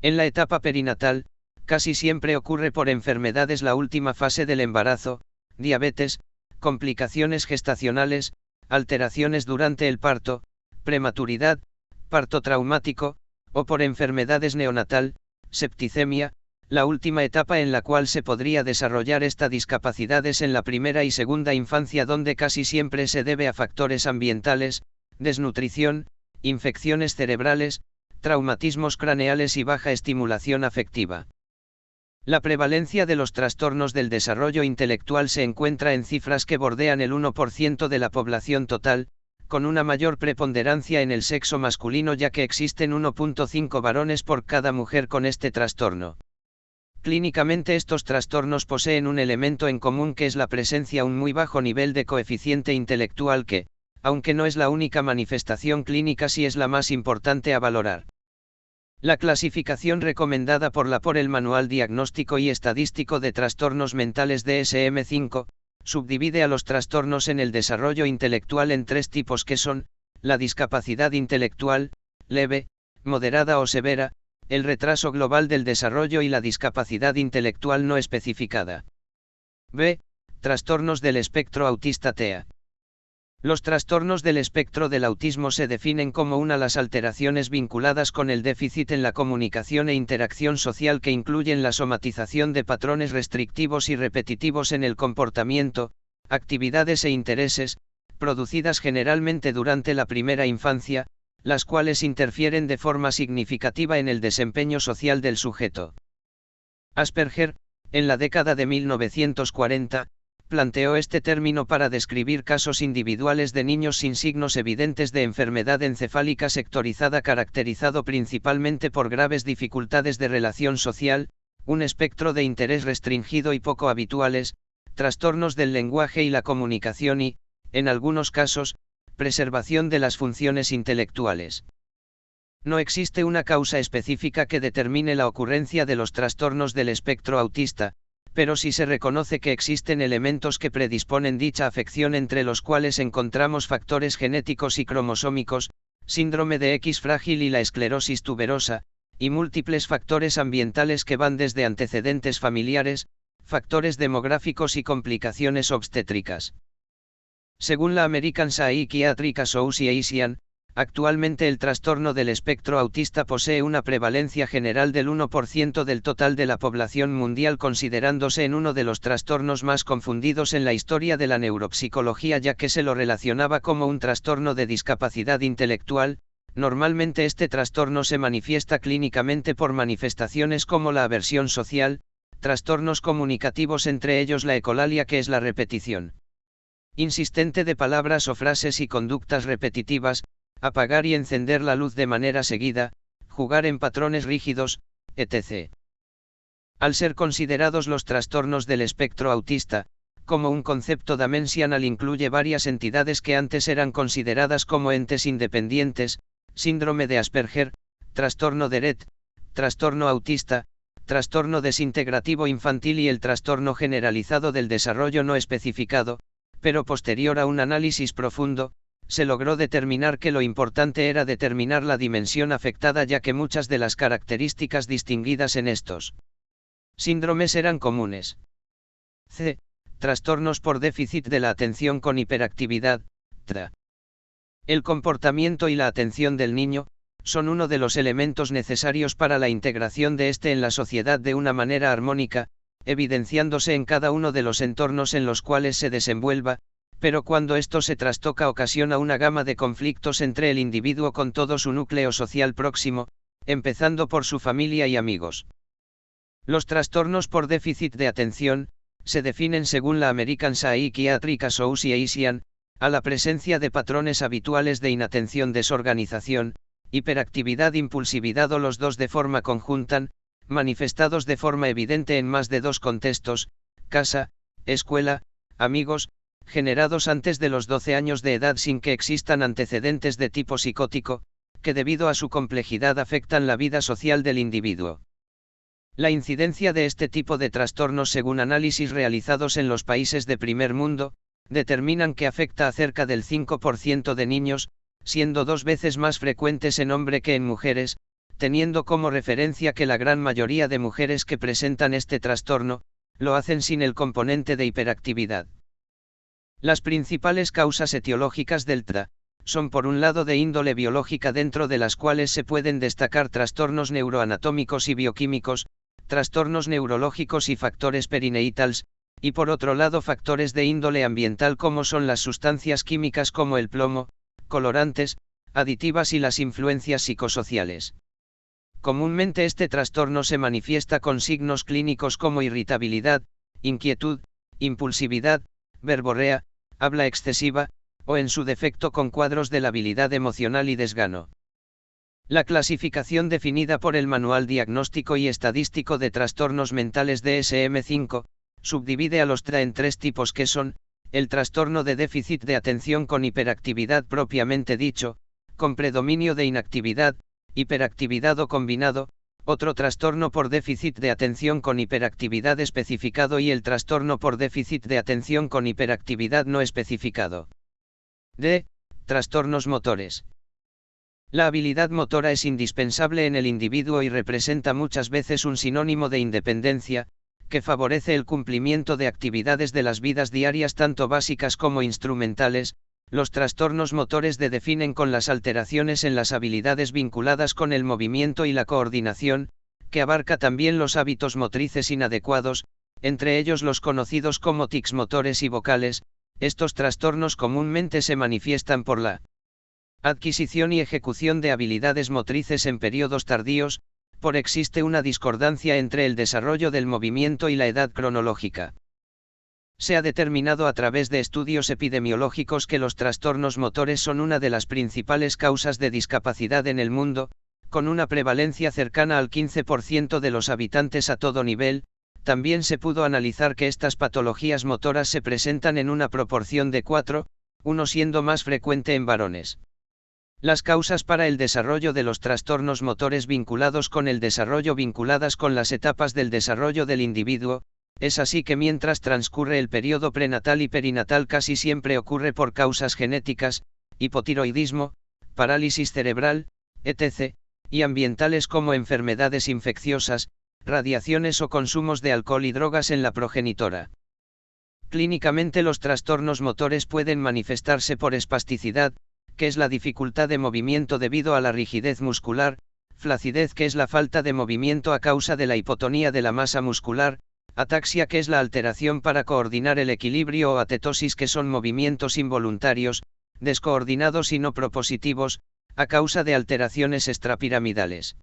En la etapa perinatal, casi siempre ocurre por enfermedades la última fase del embarazo, diabetes, complicaciones gestacionales, alteraciones durante el parto, prematuridad, parto traumático, o por enfermedades neonatal, septicemia. La última etapa en la cual se podría desarrollar esta discapacidad es en la primera y segunda infancia, donde casi siempre se debe a factores ambientales, desnutrición, infecciones cerebrales, traumatismos craneales y baja estimulación afectiva. La prevalencia de los trastornos del desarrollo intelectual se encuentra en cifras que bordean el 1% de la población total, con una mayor preponderancia en el sexo masculino, ya que existen 1.5 varones por cada mujer con este trastorno. Clínicamente, estos trastornos poseen un elemento en común, que es la presencia de un muy bajo nivel de coeficiente intelectual que, aunque no es la única manifestación clínica, sí es la más importante a valorar. La clasificación recomendada por el Manual Diagnóstico y Estadístico de Trastornos Mentales DSM-5, subdivide a los trastornos en el desarrollo intelectual en 3 tipos, que son: la discapacidad intelectual, leve, moderada o severa, el retraso global del desarrollo y la discapacidad intelectual no especificada. B. Trastornos del espectro autista TEA. Los trastornos del espectro del autismo se definen como las alteraciones vinculadas con el déficit en la comunicación e interacción social, que incluyen la somatización de patrones restrictivos y repetitivos en el comportamiento, actividades e intereses, producidas generalmente durante la primera infancia, las cuales interfieren de forma significativa en el desempeño social del sujeto. Asperger, en la década de 1940, planteó este término para describir casos individuales de niños sin signos evidentes de enfermedad encefálica sectorizada caracterizado principalmente por graves dificultades de relación social, un espectro de interés restringido y poco habituales, trastornos del lenguaje y la comunicación y, en algunos casos, preservación de las funciones intelectuales. No existe una causa específica que determine la ocurrencia de los trastornos del espectro autista, pero sí se reconoce que existen elementos que predisponen dicha afección, entre los cuales encontramos factores genéticos y cromosómicos, síndrome de X frágil y la esclerosis tuberosa, y múltiples factores ambientales que van desde antecedentes familiares, factores demográficos y complicaciones obstétricas. Según la American Psychiatric Association, actualmente el trastorno del espectro autista posee una prevalencia general del 1% del total de la población mundial, considerándose en uno de los trastornos más confundidos en la historia de la neuropsicología, ya que se lo relacionaba como un trastorno de discapacidad intelectual. Normalmente este trastorno se manifiesta clínicamente por manifestaciones como la aversión social, trastornos comunicativos, entre ellos la ecolalia, que es la repetición insistente de palabras o frases, y conductas repetitivas, apagar y encender la luz de manera seguida, jugar en patrones rígidos, etc. Al ser considerados los trastornos del espectro autista, como un concepto dimensional, incluye varias entidades que antes eran consideradas como entes independientes: síndrome de Asperger, trastorno de Rett, trastorno autista, trastorno desintegrativo infantil y el trastorno generalizado del desarrollo no especificado, pero posterior a un análisis profundo, se logró determinar que lo importante era determinar la dimensión afectada, ya que muchas de las características distinguidas en estos síndromes eran comunes. C. Trastornos por déficit de la atención con hiperactividad, TDA. El comportamiento y la atención del niño son uno de los elementos necesarios para la integración de éste en la sociedad de una manera armónica, evidenciándose en cada uno de los entornos en los cuales se desenvuelva, pero cuando esto se trastoca ocasiona una gama de conflictos entre el individuo con todo su núcleo social próximo, empezando por su familia y amigos. Los trastornos por déficit de atención se definen, según la American Psychiatric Association, a la presencia de patrones habituales de inatención, desorganización, hiperactividad, impulsividad o los dos de forma conjunta, manifestados de forma evidente en más de dos contextos: casa, escuela, amigos, generados antes de los 12 años de edad sin que existan antecedentes de tipo psicótico, que debido a su complejidad afectan la vida social del individuo. La incidencia de este tipo de trastornos, según análisis realizados en los países de primer mundo, determinan que afecta a cerca del 5% de niños, siendo 2 veces más frecuentes en hombre que en mujeres, teniendo como referencia que la gran mayoría de mujeres que presentan este trastorno, lo hacen sin el componente de hiperactividad. Las principales causas etiológicas del TDA son, por un lado, de índole biológica, dentro de las cuales se pueden destacar trastornos neuroanatómicos y bioquímicos, trastornos neurológicos y factores perineitals, y por otro lado factores de índole ambiental, como son las sustancias químicas como el plomo, colorantes, aditivas y las influencias psicosociales. Comúnmente este trastorno se manifiesta con signos clínicos como irritabilidad, inquietud, impulsividad, verborrea, habla excesiva, o en su defecto con cuadros de labilidad emocional y desgano. La clasificación definida por el Manual Diagnóstico y Estadístico de Trastornos Mentales DSM-5, subdivide a los TDA en 3 tipos, que son: el trastorno de déficit de atención con hiperactividad propiamente dicho, con predominio de inactividad, hiperactividad o combinado; otro trastorno por déficit de atención con hiperactividad especificado; y el trastorno por déficit de atención con hiperactividad no especificado. D. Trastornos motores. La habilidad motora es indispensable en el individuo y representa muchas veces un sinónimo de independencia, que favorece el cumplimiento de actividades de las vidas diarias, tanto básicas como instrumentales. Los trastornos motores se definen con las alteraciones en las habilidades vinculadas con el movimiento y la coordinación, que abarca también los hábitos motrices inadecuados, entre ellos los conocidos como tics motores y vocales. Estos trastornos comúnmente se manifiestan por la Adquisición y ejecución de habilidades motrices en periodos tardíos, por existe una discordancia entre el desarrollo del movimiento y la edad cronológica. Se ha determinado a través de estudios epidemiológicos que los trastornos motores son una de las principales causas de discapacidad en el mundo, con una prevalencia cercana al 15% de los habitantes a todo nivel. También se pudo analizar que estas patologías motoras se presentan en una proporción de 4:1, siendo más frecuente en varones. Las causas para el desarrollo de los trastornos motores vinculados con el desarrollo vinculadas con las etapas del desarrollo del individuo, es así que mientras transcurre el periodo prenatal y perinatal casi siempre ocurre por causas genéticas, hipotiroidismo, parálisis cerebral, etc., y ambientales como enfermedades infecciosas, radiaciones o consumos de alcohol y drogas en la progenitora. Clínicamente los trastornos motores pueden manifestarse por espasticidad, que es la dificultad de movimiento debido a la rigidez muscular, flacidez, que es la falta de movimiento a causa de la hipotonía de la masa muscular, ataxia, que es la alteración para coordinar el equilibrio, o atetosis, que son movimientos involuntarios, descoordinados y no propositivos, a causa de alteraciones extrapiramidales.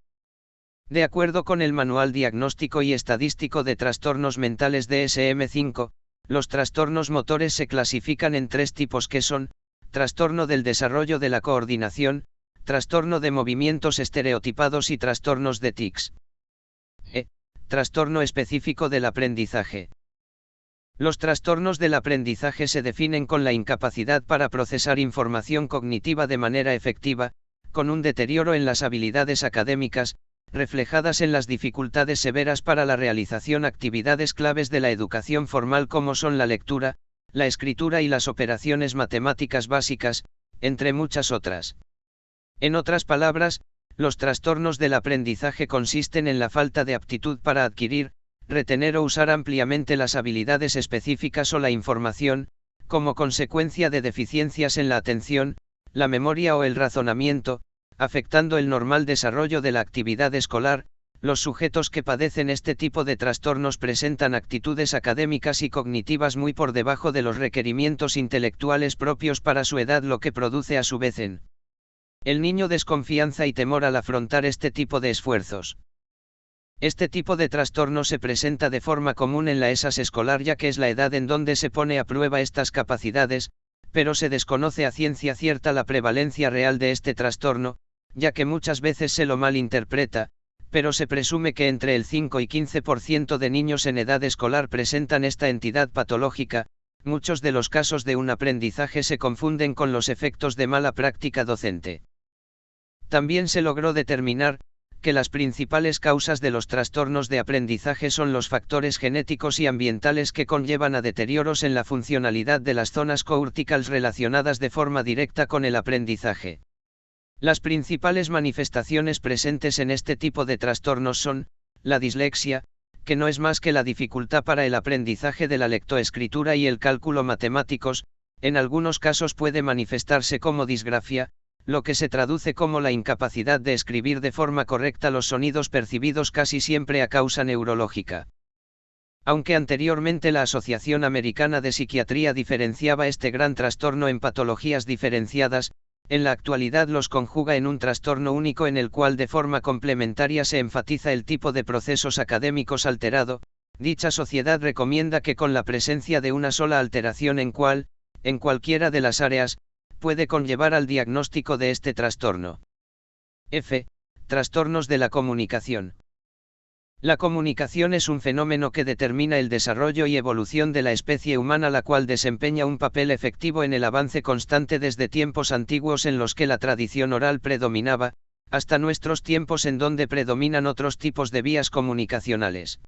De acuerdo con el Manual Diagnóstico y Estadístico de Trastornos Mentales DSM-5, los trastornos motores se clasifican en 3 tipos, que son: trastorno del desarrollo de la coordinación, trastorno de movimientos estereotipados y trastornos de tics. Trastorno específico del aprendizaje. Los trastornos del aprendizaje se definen con la incapacidad para procesar información cognitiva de manera efectiva, con un deterioro en las habilidades académicas, reflejadas en las dificultades severas para la realización actividades claves de la educación formal como son la lectura, la escritura y las operaciones matemáticas básicas, entre muchas otras. En otras palabras, los trastornos del aprendizaje consisten en la falta de aptitud para adquirir, retener o usar ampliamente las habilidades específicas o la información, como consecuencia de deficiencias en la atención, la memoria o el razonamiento, afectando el normal desarrollo de la actividad escolar. Los sujetos que padecen este tipo de trastornos presentan actitudes académicas y cognitivas muy por debajo de los requerimientos intelectuales propios para su edad, lo que produce a su vez en el niño desconfianza y temor al afrontar este tipo de esfuerzos. Este tipo de trastorno se presenta de forma común en la ESAS escolar, ya que es la edad en donde se pone a prueba estas capacidades, pero se desconoce a ciencia cierta la prevalencia real de este trastorno, ya que muchas veces se lo malinterpreta, pero se presume que entre el 5 y 15% de niños en edad escolar presentan esta entidad patológica. Muchos de los casos de un aprendizaje se confunden con los efectos de mala práctica docente. También se logró determinar que las principales causas de los trastornos de aprendizaje son los factores genéticos y ambientales que conllevan a deterioros en la funcionalidad de las zonas corticales relacionadas de forma directa con el aprendizaje. Las principales manifestaciones presentes en este tipo de trastornos son: la dislexia, que no es más que la dificultad para el aprendizaje de la lectoescritura y el cálculo matemáticos. En algunos casos puede manifestarse como disgrafia, lo que se traduce como la incapacidad de escribir de forma correcta los sonidos percibidos, casi siempre a causa neurológica. Aunque anteriormente la Asociación Americana de Psiquiatría diferenciaba este gran trastorno en patologías diferenciadas, en la actualidad los conjuga en un trastorno único en el cual de forma complementaria se enfatiza el tipo de procesos académicos alterado. Dicha sociedad recomienda que con la presencia de una sola alteración en cualquiera de las áreas, puede conllevar al diagnóstico de este trastorno. Trastornos de la comunicación. La comunicación es un fenómeno que determina el desarrollo y evolución de la especie humana, la cual desempeña un papel efectivo en el avance constante desde tiempos antiguos en los que la tradición oral predominaba, hasta nuestros tiempos en donde predominan otros tipos de vías comunicacionales.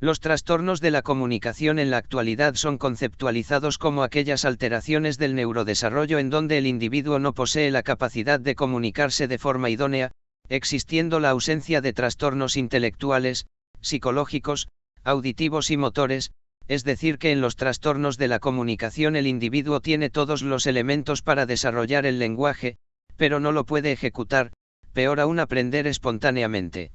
Los trastornos de la comunicación en la actualidad son conceptualizados como aquellas alteraciones del neurodesarrollo en donde el individuo no posee la capacidad de comunicarse de forma idónea, existiendo la ausencia de trastornos intelectuales, psicológicos, auditivos y motores, es decir que en los trastornos de la comunicación el individuo tiene todos los elementos para desarrollar el lenguaje, pero no lo puede ejecutar, peor aún aprender espontáneamente.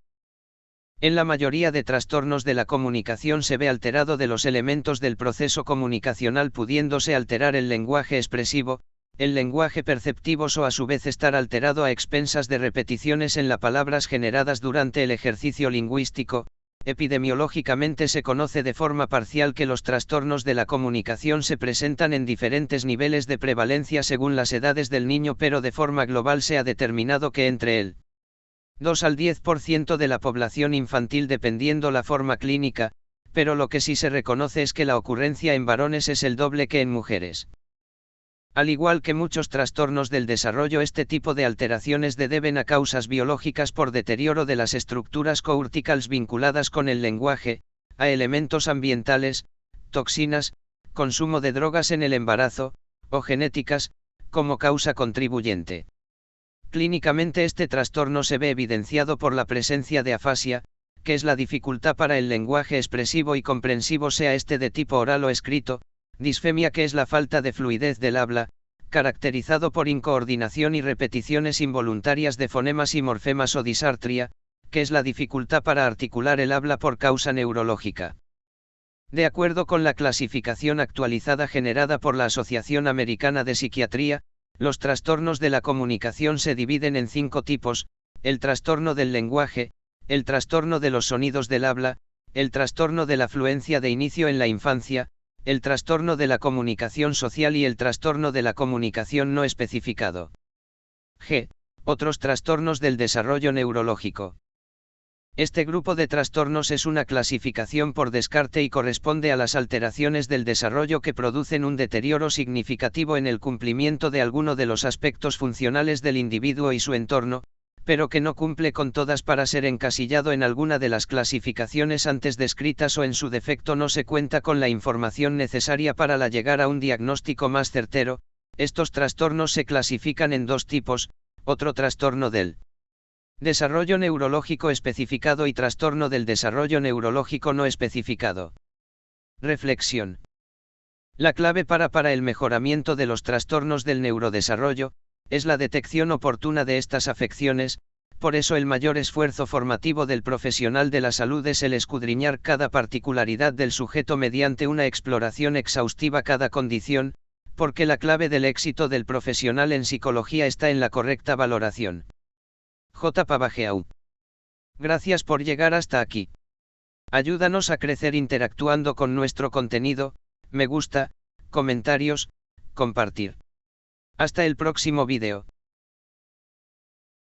En la mayoría de trastornos de la comunicación se ve alterado de los elementos del proceso comunicacional, pudiéndose alterar el lenguaje expresivo, el lenguaje perceptivo o a su vez estar alterado a expensas de repeticiones en las palabras generadas durante el ejercicio lingüístico. Epidemiológicamente se conoce de forma parcial que los trastornos de la comunicación se presentan en diferentes niveles de prevalencia según las edades del niño, pero de forma global se ha determinado que entre el 2 al 10% de la población infantil dependiendo la forma clínica, pero lo que sí se reconoce es que la ocurrencia en varones es el doble que en mujeres. Al igual que muchos trastornos del desarrollo, este tipo de alteraciones se deben a causas biológicas por deterioro de las estructuras corticales vinculadas con el lenguaje, a elementos ambientales, toxinas, consumo de drogas en el embarazo, o genéticas, como causa contribuyente. Clínicamente este trastorno se ve evidenciado por la presencia de afasia, que es la dificultad para el lenguaje expresivo y comprensivo, sea este de tipo oral o escrito, disfemia, que es la falta de fluidez del habla, caracterizado por incoordinación y repeticiones involuntarias de fonemas y morfemas, o disartria, que es la dificultad para articular el habla por causa neurológica. De acuerdo con la clasificación actualizada generada por la Asociación Americana de Psiquiatría, los trastornos de la comunicación se dividen en 5 tipos: el trastorno del lenguaje, el trastorno de los sonidos del habla, el trastorno de la fluencia de inicio en la infancia, el trastorno de la comunicación social y el trastorno de la comunicación no especificado. G. Otros trastornos del desarrollo neurológico. Este grupo de trastornos es una clasificación por descarte y corresponde a las alteraciones del desarrollo que producen un deterioro significativo en el cumplimiento de alguno de los aspectos funcionales del individuo y su entorno, pero que no cumple con todas para ser encasillado en alguna de las clasificaciones antes descritas, o en su defecto no se cuenta con la información necesaria para llegar a un diagnóstico más certero. Estos trastornos se clasifican en 2 tipos: otro trastorno del desarrollo neurológico especificado y trastorno del desarrollo neurológico no especificado. Reflexión. La clave para el mejoramiento de los trastornos del neurodesarrollo es la detección oportuna de estas afecciones. Por eso el mayor esfuerzo formativo del profesional de la salud es el escudriñar cada particularidad del sujeto mediante una exploración exhaustiva cada condición, porque la clave del éxito del profesional en psicología está en la correcta valoración. J. Pavageau. Gracias por llegar hasta aquí. Ayúdanos a crecer interactuando con nuestro contenido, me gusta, comentarios, compartir. Hasta el próximo vídeo.